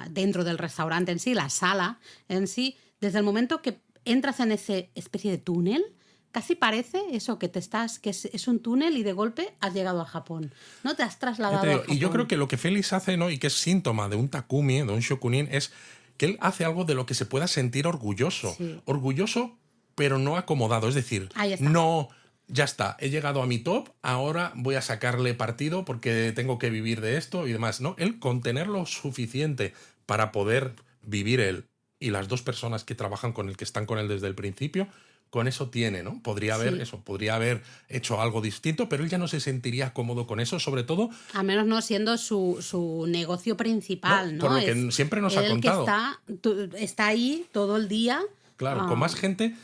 dentro del restaurante en sí, la sala en sí. Desde el momento que entras en ese especie de túnel, casi parece eso, que es un túnel y de golpe has llegado a Japón. No te has Ya trasladado te digo, a Japón. y yo creo que lo que Félix hace, ¿no? Y que es síntoma de un Takumi, de un Shokunin, es que él hace algo de lo que se pueda sentir orgulloso. Sí. Orgulloso, pero no acomodado. Es decir, Ahí está. no, ya está, he llegado a mi top, ahora voy a sacarle partido porque tengo que vivir de esto y demás. No, él, con tener lo suficiente para poder vivir él y las 2 personas que trabajan con él, que están con él desde el principio, con eso tiene, ¿no? Podría haber hecho algo distinto, pero él ya no se sentiría cómodo con eso, sobre todo. Al menos no siendo su negocio principal, ¿no? Por lo que siempre nos ha contado. Que está ahí todo el día. Claro, con más gente,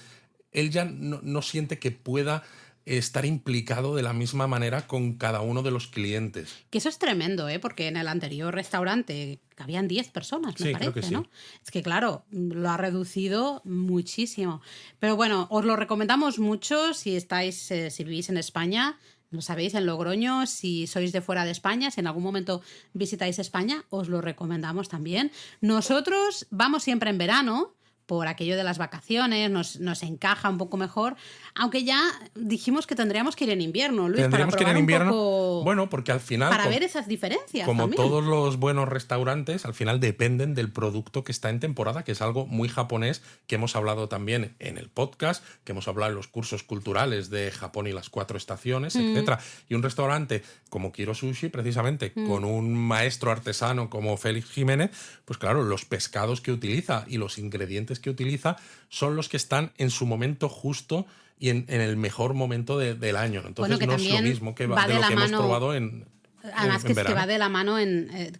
él ya no siente que pueda estar implicado de la misma manera con cada uno de los clientes. Que eso es tremendo, ¿eh? Porque en el anterior restaurante habían 10 personas, me Sí, parece, creo que sí. ¿no? Es que, claro, lo ha reducido muchísimo. Pero bueno, os lo recomendamos mucho si si vivís en España. Lo sabéis, en Logroño, si sois de fuera de España, si en algún momento visitáis España, os lo recomendamos también. Nosotros vamos siempre en verano, por aquello de las vacaciones, nos encaja un poco mejor, aunque ya dijimos que tendríamos que ir en invierno, Luis, Tendríamos para que ir probar en invierno. un poco, Bueno, porque al final, para ver esas diferencias como también. todos los buenos restaurantes, al final dependen del producto que está en temporada, que es algo muy japonés, que hemos hablado también en el podcast, que hemos hablado en los cursos culturales de Japón y las 4 estaciones, etcétera. Y un restaurante como Kiro Sushi, precisamente, con un maestro artesano como Félix Jiménez, pues claro, los pescados que utiliza y los ingredientes que utiliza son los que están en su momento justo y en el mejor momento del año. Entonces Bueno, no es lo mismo que de lo que hemos probado Además, que verano. va de la mano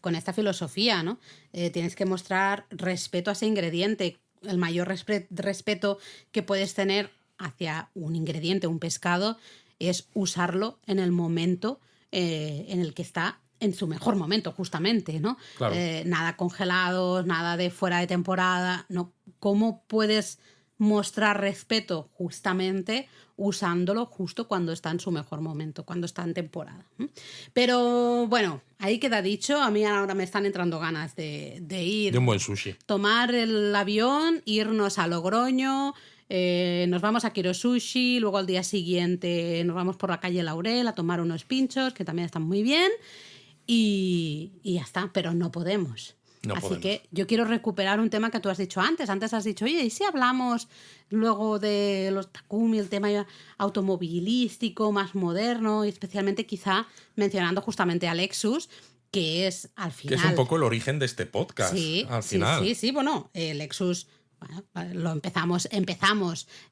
con esta filosofía, ¿no? Tienes que mostrar respeto a ese ingrediente, el mayor respeto que puedes tener hacia un ingrediente, un pescado, es usarlo en el momento en el que está en su mejor momento, justamente, ¿no? Claro. Nada congelados, nada de fuera de temporada, ¿no? ¿Cómo puedes mostrar respeto justamente usándolo justo cuando está en su mejor momento, cuando está en temporada? Pero bueno, ahí queda dicho. A mí ahora me están entrando ganas de ir. De un buen sushi. Tomar el avión, irnos a Logroño, nos vamos a Kiro Sushi, luego al día siguiente nos vamos por la calle Laurel a tomar unos pinchos, que también están muy bien, y ya está, pero no podemos. Así que yo quiero recuperar un tema que tú has dicho antes. Antes has dicho, oye, ¿y si hablamos luego de los Takumi, el tema automovilístico, más moderno, y especialmente quizá mencionando justamente a Lexus, que es al final... Que es un poco el origen de este podcast, sí, al final. Sí, bueno, Lexus... Bueno, lo empezamos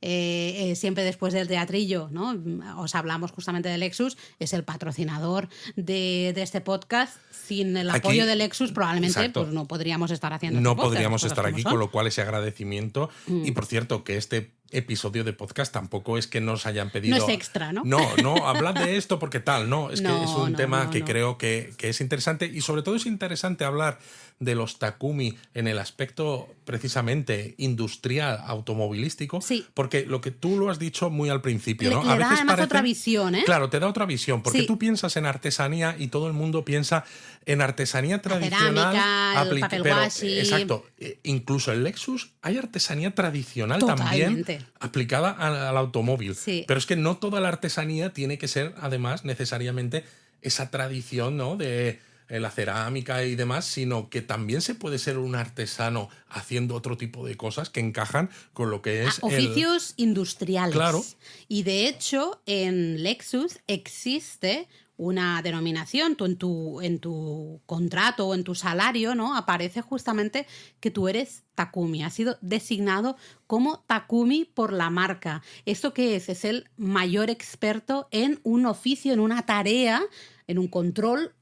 siempre después del teatrillo, ¿no? Os hablamos justamente de Lexus, es el patrocinador de este podcast. Sin el apoyo de Lexus probablemente pues, no podríamos estar haciendo no este podcast, podríamos estar aquí, con lo cual ese agradecimiento. Y por cierto, que este episodio de podcast tampoco es que nos hayan pedido... No es extra, ¿no? No, hablad de esto porque tal, no. Es que es un tema que creo que es interesante, y sobre todo es interesante hablar de los Takumi en el aspecto precisamente industrial, automovilístico, sí. Porque lo que tú lo has dicho muy al principio, ¿no? A veces da además otra visión, ¿eh? Claro, te da otra visión, porque tú piensas en artesanía y todo el mundo piensa en artesanía tradicional. La cerámica, el papel washi. Exacto. Incluso en Lexus hay artesanía tradicional Totalmente. también aplicada al automóvil. Sí. Pero es que no toda la artesanía tiene que ser, además, necesariamente esa tradición, ¿no? De la cerámica y demás, sino que también se puede ser un artesano haciendo otro tipo de cosas que encajan con lo que es oficios industriales. Claro. Y de hecho, en Lexus existe una denominación, tú en tu contrato o en tu salario, ¿no? Aparece justamente que tú eres Takumi, has sido designado como Takumi por la marca. ¿Esto qué es? Es el mayor experto en un oficio, en una tarea, en un control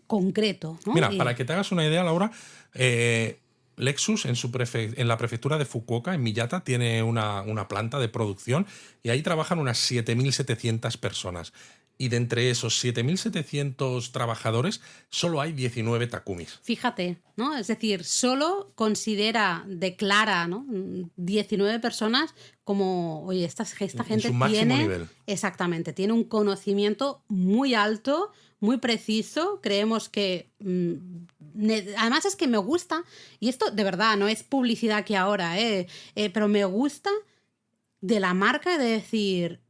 concreto, ¿no? Mira, para que te hagas una idea, Laura, Lexus en la prefectura de Fukuoka, en Miyata, tiene una planta de producción y ahí trabajan unas 7.700 personas. Y de entre esos 7.700 trabajadores, solo hay 19 Takumis. Fíjate, ¿no? Es decir, solo declara, ¿no? 19 personas como, oye, esta gente en su máximo nivel. Exactamente, tiene un conocimiento muy alto, muy preciso. Creemos que además es que me gusta, y esto de verdad no es publicidad que ahora, pero me gusta de la marca de decir,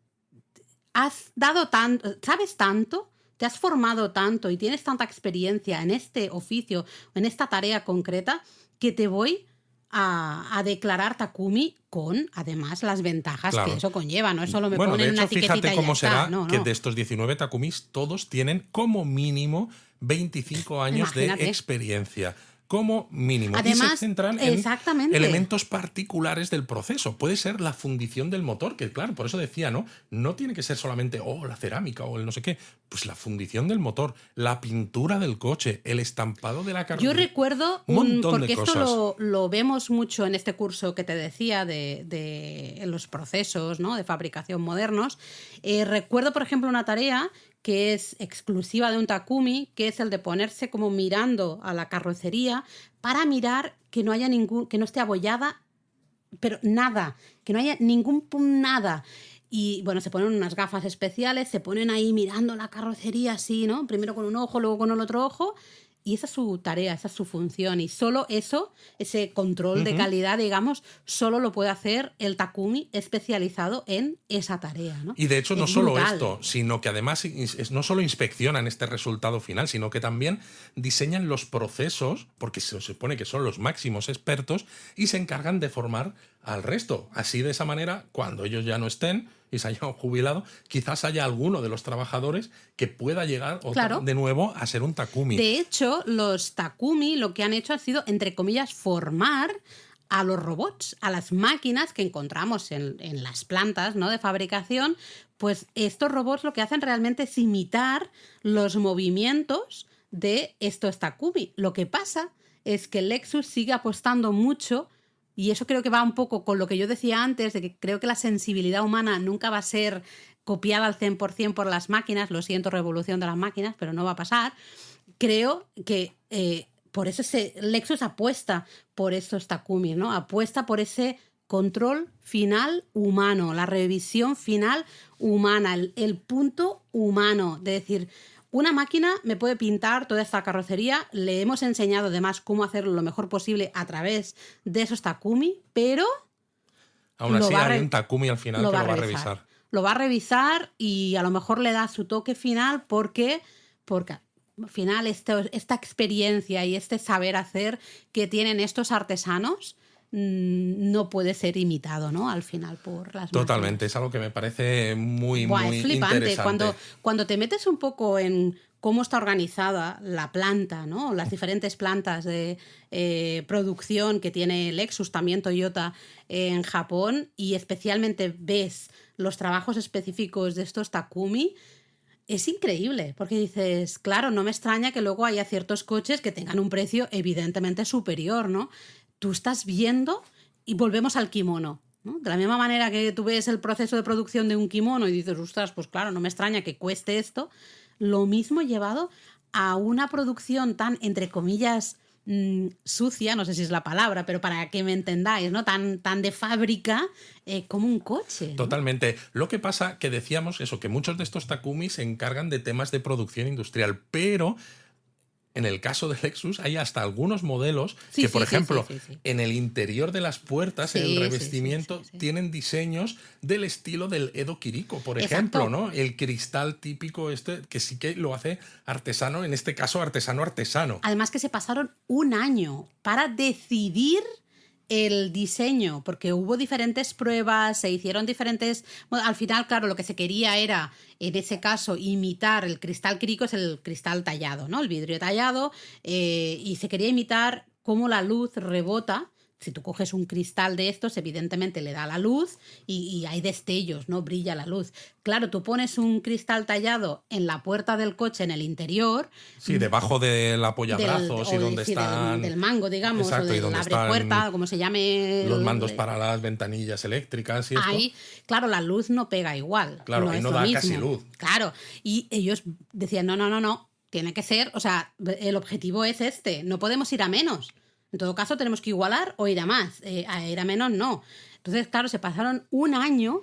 has dado tanto, sabes tanto, te has formado tanto y tienes tanta experiencia en este oficio, en esta tarea concreta, que te voy a declarar Takumi con, además, las ventajas que eso conlleva. No es solo me ponen de hecho, una etiquetita fíjate y cómo ya será está. que de estos 19 Takumis, todos tienen como mínimo 25 años de experiencia. Como mínimo. Además, y se centran en elementos particulares del proceso. Puede ser la fundición del motor, que claro, por eso decía, ¿no? No tiene que ser solamente, la cerámica o el no sé qué. Pues la fundición del motor, la pintura del coche, el estampado de la carrocería. Yo recuerdo, porque esto lo vemos mucho en este curso que te decía de los procesos, ¿no? De fabricación modernos. Recuerdo, por ejemplo, una tarea que es exclusiva de un Takumi, que es el de ponerse como mirando a la carrocería para mirar que no haya que no esté abollada, pero nada, que no haya ningún nada. Y bueno, se ponen unas gafas especiales, se ponen ahí mirando la carrocería así, ¿no? Primero con un ojo, luego con el otro ojo. Y esa es su tarea, esa es su función. Y solo eso, ese control de calidad, digamos, solo lo puede hacer el Takumi especializado en esa tarea, ¿no? Y de hecho, no solo esto, sino que además no solo inspeccionan este resultado final, sino que también diseñan los procesos, porque se supone que son los máximos expertos, y se encargan de formar al resto. Así, de esa manera, cuando ellos ya no estén y se hayan jubilado, quizás haya alguno de los trabajadores que pueda llegar de nuevo a ser un Takumi. De hecho, los Takumi lo que han hecho ha sido, entre comillas, formar a los robots, a las máquinas que encontramos en las plantas, ¿no? De fabricación. Pues estos robots lo que hacen realmente es imitar los movimientos de estos Takumi. Lo que pasa es que Lexus sigue apostando mucho. Y eso creo que va un poco con lo que yo decía antes, de que creo que la sensibilidad humana nunca va a ser copiada al 100% por las máquinas. Lo siento, revolución de las máquinas, pero no va a pasar. Creo que por eso Lexus apuesta por estos Takumi, ¿no? Apuesta por ese control final humano, la revisión final humana, el punto humano, de decir, una máquina me puede pintar toda esta carrocería, le hemos enseñado además cómo hacerlo lo mejor posible a través de esos Takumi, pero aún así hay un Takumi al final que lo va a revisar. Lo va a revisar y a lo mejor le da su toque final porque al final esta experiencia y este saber hacer que tienen estos artesanos no puede ser imitado, ¿no? Al final por las Totalmente, máquinas. es algo que me parece muy es flipante. interesante. Cuando te metes un poco en cómo está organizada la planta, ¿no? Las diferentes plantas de producción que tiene Lexus, también Toyota en Japón, y especialmente ves los trabajos específicos de estos Takumi, es increíble, porque dices, claro, no me extraña que luego haya ciertos coches que tengan un precio evidentemente superior, ¿no? Tú estás viendo y volvemos al kimono, ¿no? De la misma manera que tú ves el proceso de producción de un kimono y dices, ostras, pues claro, no me extraña que cueste esto, lo mismo llevado a una producción tan, entre comillas, sucia, no sé si es la palabra, pero para que me entendáis, ¿no? Tan de fábrica como un coche, ¿no? Totalmente. Lo que pasa que decíamos eso, que muchos de estos Takumi se encargan de temas de producción industrial, pero en el caso del Lexus hay hasta algunos modelos Sí, que, por sí, sí, ejemplo, sí, sí, sí. en el interior de las puertas, Sí, en el sí, revestimiento, sí, sí, sí. tienen diseños del estilo del Edo Kiriko, por Exacto. ejemplo, ¿no? El cristal típico que sí que lo hace artesano, en este caso artesano. Además que se pasaron un año para decidir el diseño, porque hubo diferentes pruebas, se hicieron diferentes... Bueno, al final, claro, lo que se quería era, en ese caso, imitar el cristal Kiriko, es el cristal tallado, ¿no? El vidrio tallado, y se quería imitar cómo la luz rebota. Si tú coges un cristal de estos, evidentemente le da la luz y hay destellos, ¿no? Brilla la luz. Claro, tú pones un cristal tallado en la puerta del coche, en el interior, Sí, debajo del apoyabrazos y donde están... del mango, digamos, Exacto, o y del donde abrepuerta, están o como se llame. los mandos para las ventanillas eléctricas y esto. Ahí, claro, la luz no pega igual. Claro, ahí es no lo da mismo. casi luz. Claro, y ellos decían, no, tiene que ser, o sea, el objetivo es este, no podemos ir a menos. En todo caso, tenemos que igualar o ir a más. A ir a menos, no. Entonces, claro, se pasaron un año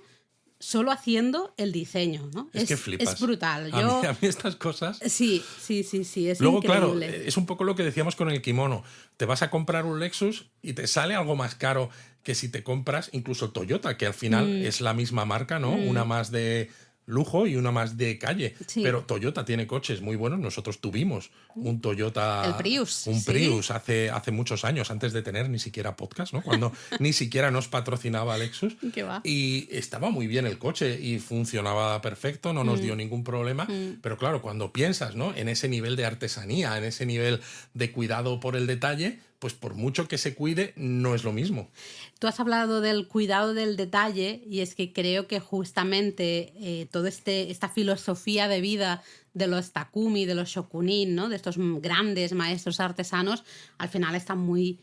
solo haciendo el diseño, ¿no? Es que flipas. Es brutal. A mí estas cosas... Sí, es Luego, increíble. claro, es un poco lo que decíamos con el kimono. Te vas a comprar un Lexus y te sale algo más caro que si te compras incluso Toyota, que al final es la misma marca, ¿no? Una más de lujo y una más de calle. Sí. Pero Toyota tiene coches muy buenos. Nosotros tuvimos un Toyota... El Prius. Un sí. Prius hace muchos años, antes de tener ni siquiera podcast, ¿no? Cuando ni siquiera nos patrocinaba Lexus. ¿Qué va? Y estaba muy bien el coche y funcionaba perfecto, no nos dio ningún problema. Pero claro, cuando piensas, ¿no? En ese nivel de artesanía, en ese nivel de cuidado por el detalle, pues por mucho que se cuide, no es lo mismo. Tú has hablado del cuidado del detalle y es que creo que justamente toda esta filosofía de vida de los Takumi, de los Shokunin, ¿no? De estos grandes maestros artesanos, al final está muy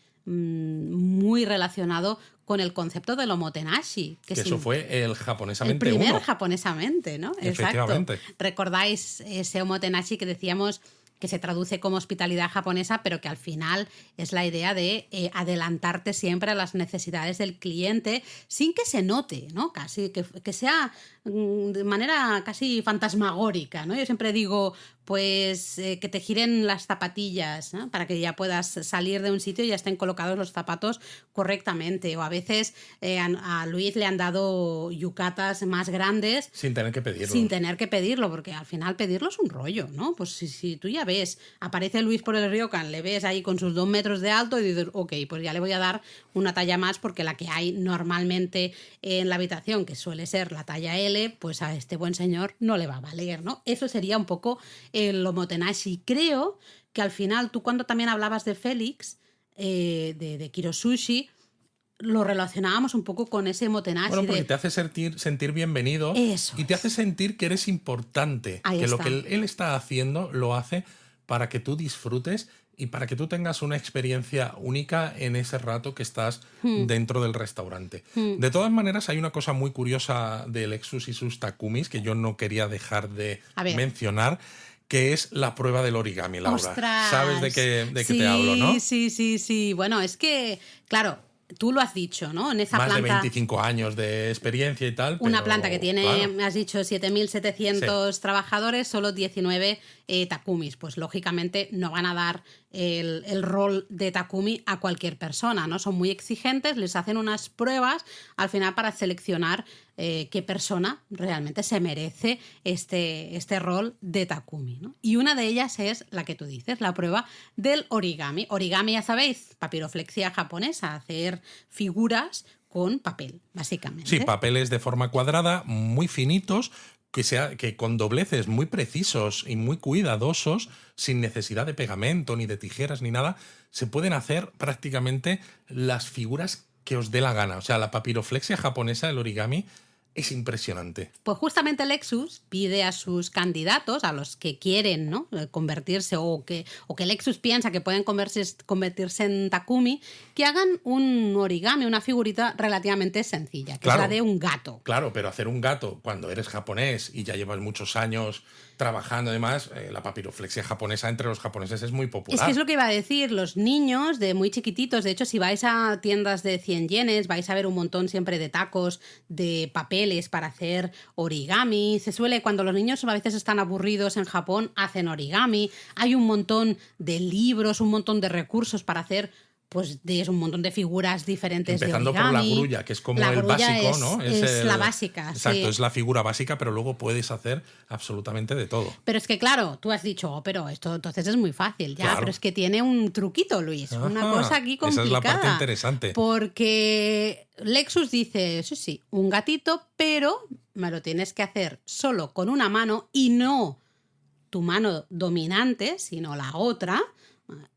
relacionado con el concepto del omotenashi. Que eso fue el japonesamente el primer 1. japonesamente, ¿no? Efectivamente. Exacto. ¿Recordáis ese omotenashi que decíamos que se traduce como hospitalidad japonesa, pero que al final es la idea de adelantarte siempre a las necesidades del cliente sin que se note, ¿no? Casi que sea de manera casi fantasmagórica, ¿no? Yo siempre digo, pues que te giren las zapatillas, ¿no? Para que ya puedas salir de un sitio y ya estén colocados los zapatos correctamente. O a veces a Luis le han dado yucatas más grandes sin tener que pedirlo. Sin tener que pedirlo, porque al final pedirlo es un rollo, ¿no? Pues si tú ya ves, aparece Luis por el Ryokan, le ves ahí con sus 2 metros de alto y dices, ok, pues ya le voy a dar una talla más porque la que hay normalmente en la habitación, que suele ser la talla L, pues a este buen señor no le va a valer, ¿no? Eso sería un poco el omotenashi. Creo que al final, tú cuando también hablabas de Félix, de Kirosushi, lo relacionábamos un poco con ese omotenashi. Bueno, porque te hace sentir bienvenido. Eso y te hace sentir que eres importante. Ahí que está. lo que él está haciendo lo hace para que tú disfrutes y para que tú tengas una experiencia única en ese rato que estás dentro del restaurante. De todas maneras, hay una cosa muy curiosa de Lexus y sus Takumis que yo no quería dejar de mencionar, que es la prueba del origami, Laura. ¡Ostras! ¿Sabes de qué te hablo, no? Sí. Bueno, es que, claro, tú lo has dicho, ¿no? En esa Más planta, de 25 años de experiencia y tal. Una pero, planta que tiene, claro, me has dicho, 7.700 trabajadores, solo 19 Takumis. Pues lógicamente no van a dar el rol de Takumi a cualquier persona, ¿no? Son muy exigentes, les hacen unas pruebas al final para seleccionar qué persona realmente se merece este rol de Takumi, ¿no? Y una de ellas es la que tú dices, la prueba del origami. Origami, ya sabéis, papiroflexia japonesa, hacer figuras con papel, básicamente. Sí, papeles de forma cuadrada, muy finitos, que con dobleces muy precisos y muy cuidadosos, sin necesidad de pegamento, ni de tijeras, ni nada, se pueden hacer prácticamente las figuras que os dé la gana. O sea, la papiroflexia japonesa, el origami, es impresionante. Pues justamente Lexus pide a sus candidatos, a los que quieren, ¿no?, convertirse o que Lexus piensa que pueden convertirse en Takumi, que hagan un origami, una figurita relativamente sencilla, que Claro. es la de un gato. Claro, pero hacer un gato cuando eres japonés y ya llevas muchos años trabajando, además, la papiroflexia japonesa entre los japoneses es muy popular. Es que es lo que iba a decir, los niños de muy chiquititos, de hecho, si vais a tiendas de 100 yenes, vais a ver un montón siempre de tacos de papel papeles para hacer origami. Se suele, cuando los niños a veces están aburridos en Japón, hacen origami. Hay un montón de libros, un montón de recursos para hacer, pues, un montón de figuras diferentes Empezando de origami. por la grulla, que es como La el grulla básico, ¿no? es la básica. Exacto, sí. es la figura básica, pero luego puedes hacer absolutamente de todo. Pero es que, claro, tú has dicho, pero esto entonces es muy fácil, ya, Claro. pero es que tiene un truquito, Luis, una Ajá, cosa aquí complicada. esa es la parte interesante. Porque Lexus dice, sí, un gatito, pero me lo tienes que hacer solo con una mano y no tu mano dominante, sino la otra,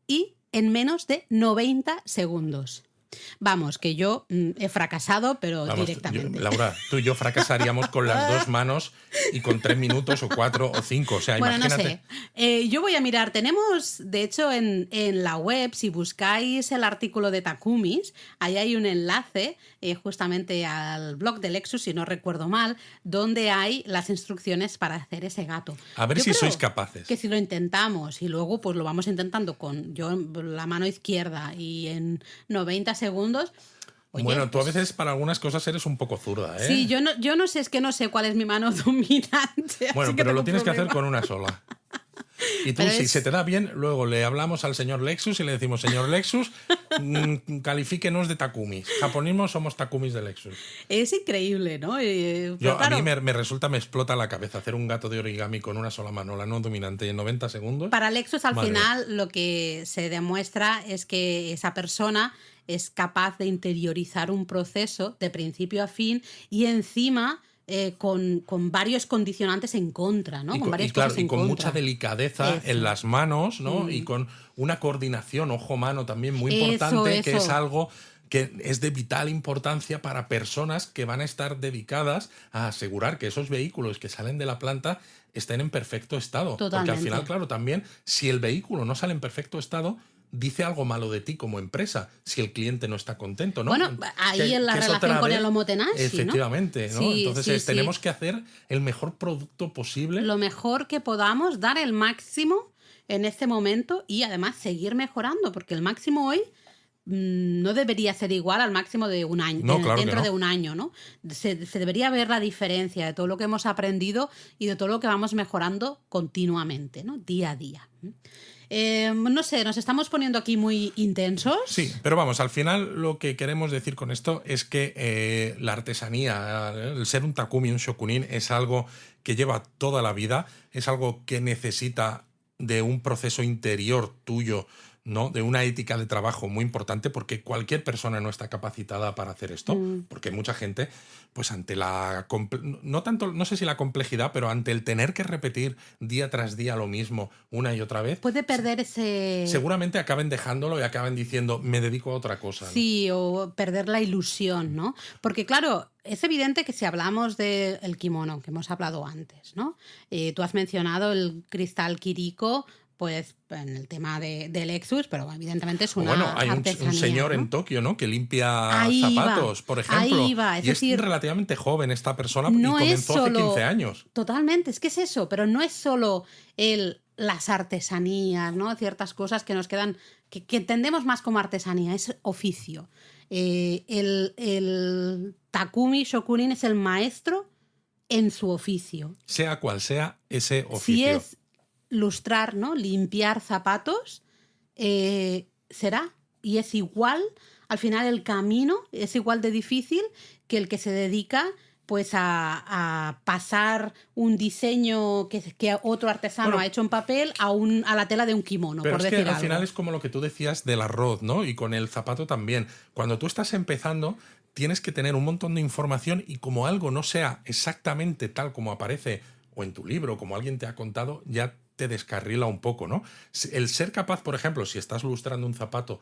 y en menos de 90 segundos. Vamos, que yo he fracasado, pero Vamos, directamente. Laura, tú y yo fracasaríamos con las 2 manos y con 3 minutos o 4 o 5. O sea, Bueno, imagínate. no sé. Yo voy a mirar. Tenemos, de hecho, en la web, si buscáis el artículo de Takumis, ahí hay un enlace justamente al blog de Lexus, si no recuerdo mal, donde hay las instrucciones para hacer ese gato. A ver Yo si creo sois capaces. que si lo intentamos y luego pues lo vamos intentando con yo la mano izquierda y en 90 segundos. Oye, Bueno, tú a pues, veces para algunas cosas eres un poco zurda, ¿eh? sí, yo no sé, es que no sé cuál es mi mano dominante. Bueno, así que pero lo tengo tienes que hacer problema. con una sola. Y tú, Pero si es- se te da bien, luego le hablamos al señor Lexus y le decimos, señor Lexus, califíquenos de Takumis. Japonismo somos Takumis de Lexus. Es increíble, ¿no? Pero Yo, claro, a mí me resulta, me explota la cabeza hacer un gato de origami con una sola mano, la no dominante, y en 90 segundos. para Lexus al Madre final lo que se demuestra es que esa persona es capaz de interiorizar un proceso de principio a fin y encima con varios condicionantes en contra, ¿no? Y Con varias y claro, cosas en y con contra. mucha delicadeza Eso. en las manos, ¿no? Y con una coordinación ojo-mano también muy Eso, importante, que eso. es algo que es de vital importancia para personas que van a estar dedicadas a asegurar que esos vehículos que salen de la planta estén en perfecto estado. Porque al Totalmente. final, claro, también si el vehículo no sale en perfecto estado, dice algo malo de ti como empresa, si el cliente no está contento, ¿no? Bueno, ahí en la que es relación otra con vez- el Omotenashi, ¿no? Efectivamente, ¿no? Sí, Entonces sí, tenemos sí. que hacer el mejor producto posible. Lo mejor que podamos, dar el máximo en este momento y además seguir mejorando, porque el máximo hoy no debería ser igual al máximo de un año, No, claro que dentro no. de un año, ¿no? Se debería ver la diferencia de todo lo que hemos aprendido y de todo lo que vamos mejorando continuamente, ¿no? Día a día. No sé, nos estamos poniendo aquí muy intensos. Sí, pero vamos, al final lo que queremos decir con esto es que la artesanía, el ser un takumi, un shokunin, es algo que lleva toda la vida, es algo que necesita de un proceso interior tuyo, ¿no? De una ética de trabajo muy importante, porque cualquier persona no está capacitada para hacer esto, porque mucha gente, pues ante no tanto, no sé si la complejidad, pero ante el tener que repetir día tras día lo mismo una y otra vez, Puede perder ese... seguramente acaben dejándolo y acaben diciendo, me dedico a otra cosa, ¿no? Sí, o perder la ilusión, ¿no? Porque claro, es evidente que si hablamos del kimono, que hemos hablado antes, ¿no? Tú has mencionado el cristal Kiriko, pues en el tema de Lexus, pero evidentemente es O una bueno, hay un artesanía, señor ¿no? en Tokio, ¿no? Que limpia Ahí zapatos, va, por ejemplo. ahí va, es y decir, es relativamente joven esta persona y no es comenzó hace solo... 15 años. Totalmente, es que es eso, pero no es solo las artesanías, ¿no? Ciertas cosas que nos quedan, que entendemos más como artesanía, es oficio. El Takumi Shokunin es el maestro en su oficio. Sea cual sea ese Si oficio. es lustrar, ¿no? Limpiar zapatos, será. Y es igual, al final el camino es igual de difícil que el que se dedica pues a pasar un diseño que otro artesano Bueno, ha hecho en papel a la tela de un kimono, Pero por es que decir al algo. final es como lo que tú decías del arroz, ¿no? Y con el zapato también. Cuando tú estás empezando, tienes que tener un montón de información y como algo no sea exactamente tal como aparece o en tu libro, como alguien te ha contado, ya te descarrila un poco, ¿no? El ser capaz, por ejemplo, si estás lustrando un zapato,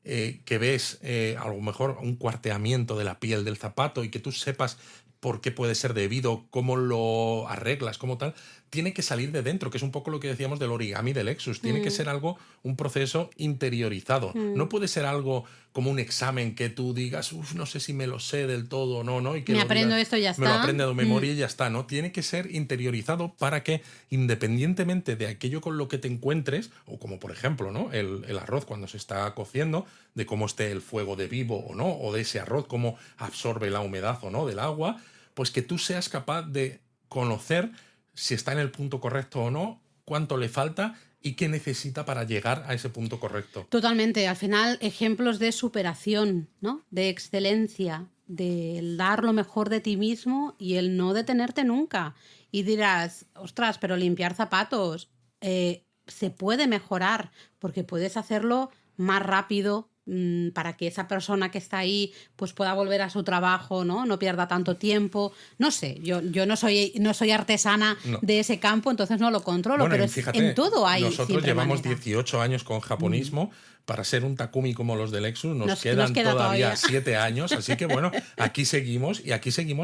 que ves a lo mejor un cuarteamiento de la piel del zapato y que tú sepas por qué puede ser debido, cómo lo arreglas, cómo tal, tiene que salir de dentro, que es un poco lo que decíamos del origami de Lexus. Tiene que ser algo, un proceso interiorizado. No puede ser algo como un examen que tú digas, no sé si me lo sé del todo o no, ¿no? Y que Me lo aprendo digas, esto y ya me lo está. aprendo de memoria y ya está, ¿no? Tiene que ser interiorizado para que, independientemente de aquello con lo que te encuentres, o como por ejemplo, ¿no? El arroz cuando se está cociendo, de cómo esté el fuego de vivo o no, o de ese arroz, cómo absorbe la humedad o no del agua, pues que tú seas capaz de conocer si está en el punto correcto o no, cuánto le falta y qué necesita para llegar a ese punto correcto. Totalmente. Al final, ejemplos de superación, ¿no? De excelencia, de dar lo mejor de ti mismo y el no detenerte nunca. Y dirás, ostras, pero limpiar zapatos se puede mejorar porque puedes hacerlo más rápido, para que esa persona que está ahí pues pueda volver a su trabajo, no pierda tanto tiempo. No sé, yo no soy artesana de ese campo, entonces no lo controlo, Bueno, pero fíjate, en todo hay nosotros llevamos manera. 18 años con japonismo. Para ser un Takumi como los de Lexus nos queda todavía 7 años, así que bueno, aquí seguimos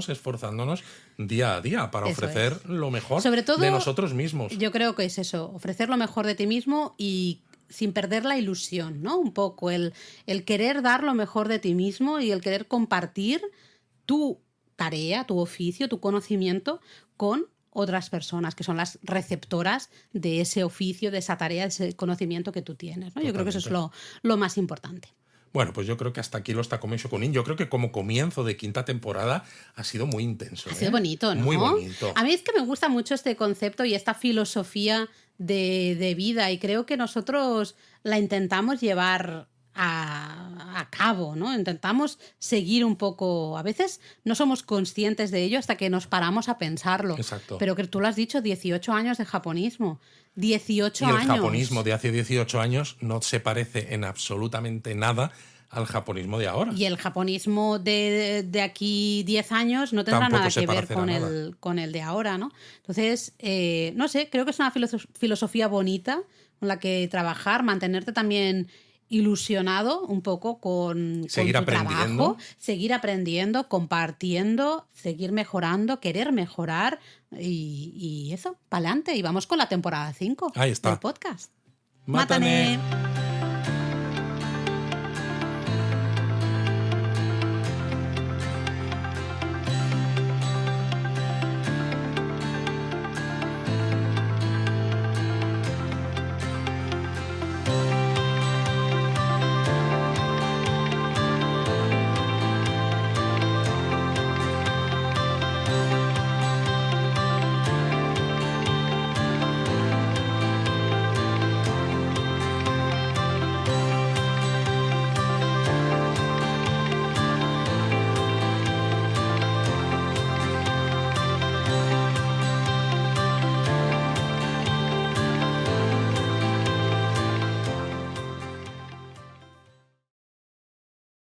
esforzándonos día a día para ofrecer lo mejor sobre todo, de nosotros mismos. Yo creo que es eso, ofrecer lo mejor de ti mismo y sin perder la ilusión, ¿no? Un poco el querer dar lo mejor de ti mismo y el querer compartir tu tarea, tu oficio, tu conocimiento con otras personas que son las receptoras de ese oficio, de esa tarea, de ese conocimiento que tú tienes, ¿no? Yo creo que eso es lo más importante. Bueno, pues yo creo que hasta aquí los Takumi Shokunin. Yo creo que como comienzo de 5ª temporada ha sido muy intenso. Ha sido bonito, ¿no? Muy bonito. A mí es que me gusta mucho este concepto y esta filosofía de vida y creo que nosotros la intentamos llevar a cabo, ¿no? Intentamos seguir un poco. A veces no somos conscientes de ello hasta que nos paramos a pensarlo. Exacto. Pero que tú lo has dicho, 18 años de japonismo. 18 años. Y el japonismo de hace 18 años no se parece en absolutamente nada al japonismo de ahora. Y el japonismo de aquí 10 años no tendrá Tampoco nada se que ver parecerá con el de ahora, ¿no? Entonces, no sé, creo que es una filosofía bonita con la que trabajar, mantenerte también ilusionado un poco con Seguir tu aprendiendo. trabajo, seguir aprendiendo, compartiendo, seguir mejorando, querer mejorar y eso, para adelante. Y vamos con la temporada 5 Ahí está. del podcast. ¡Mátane!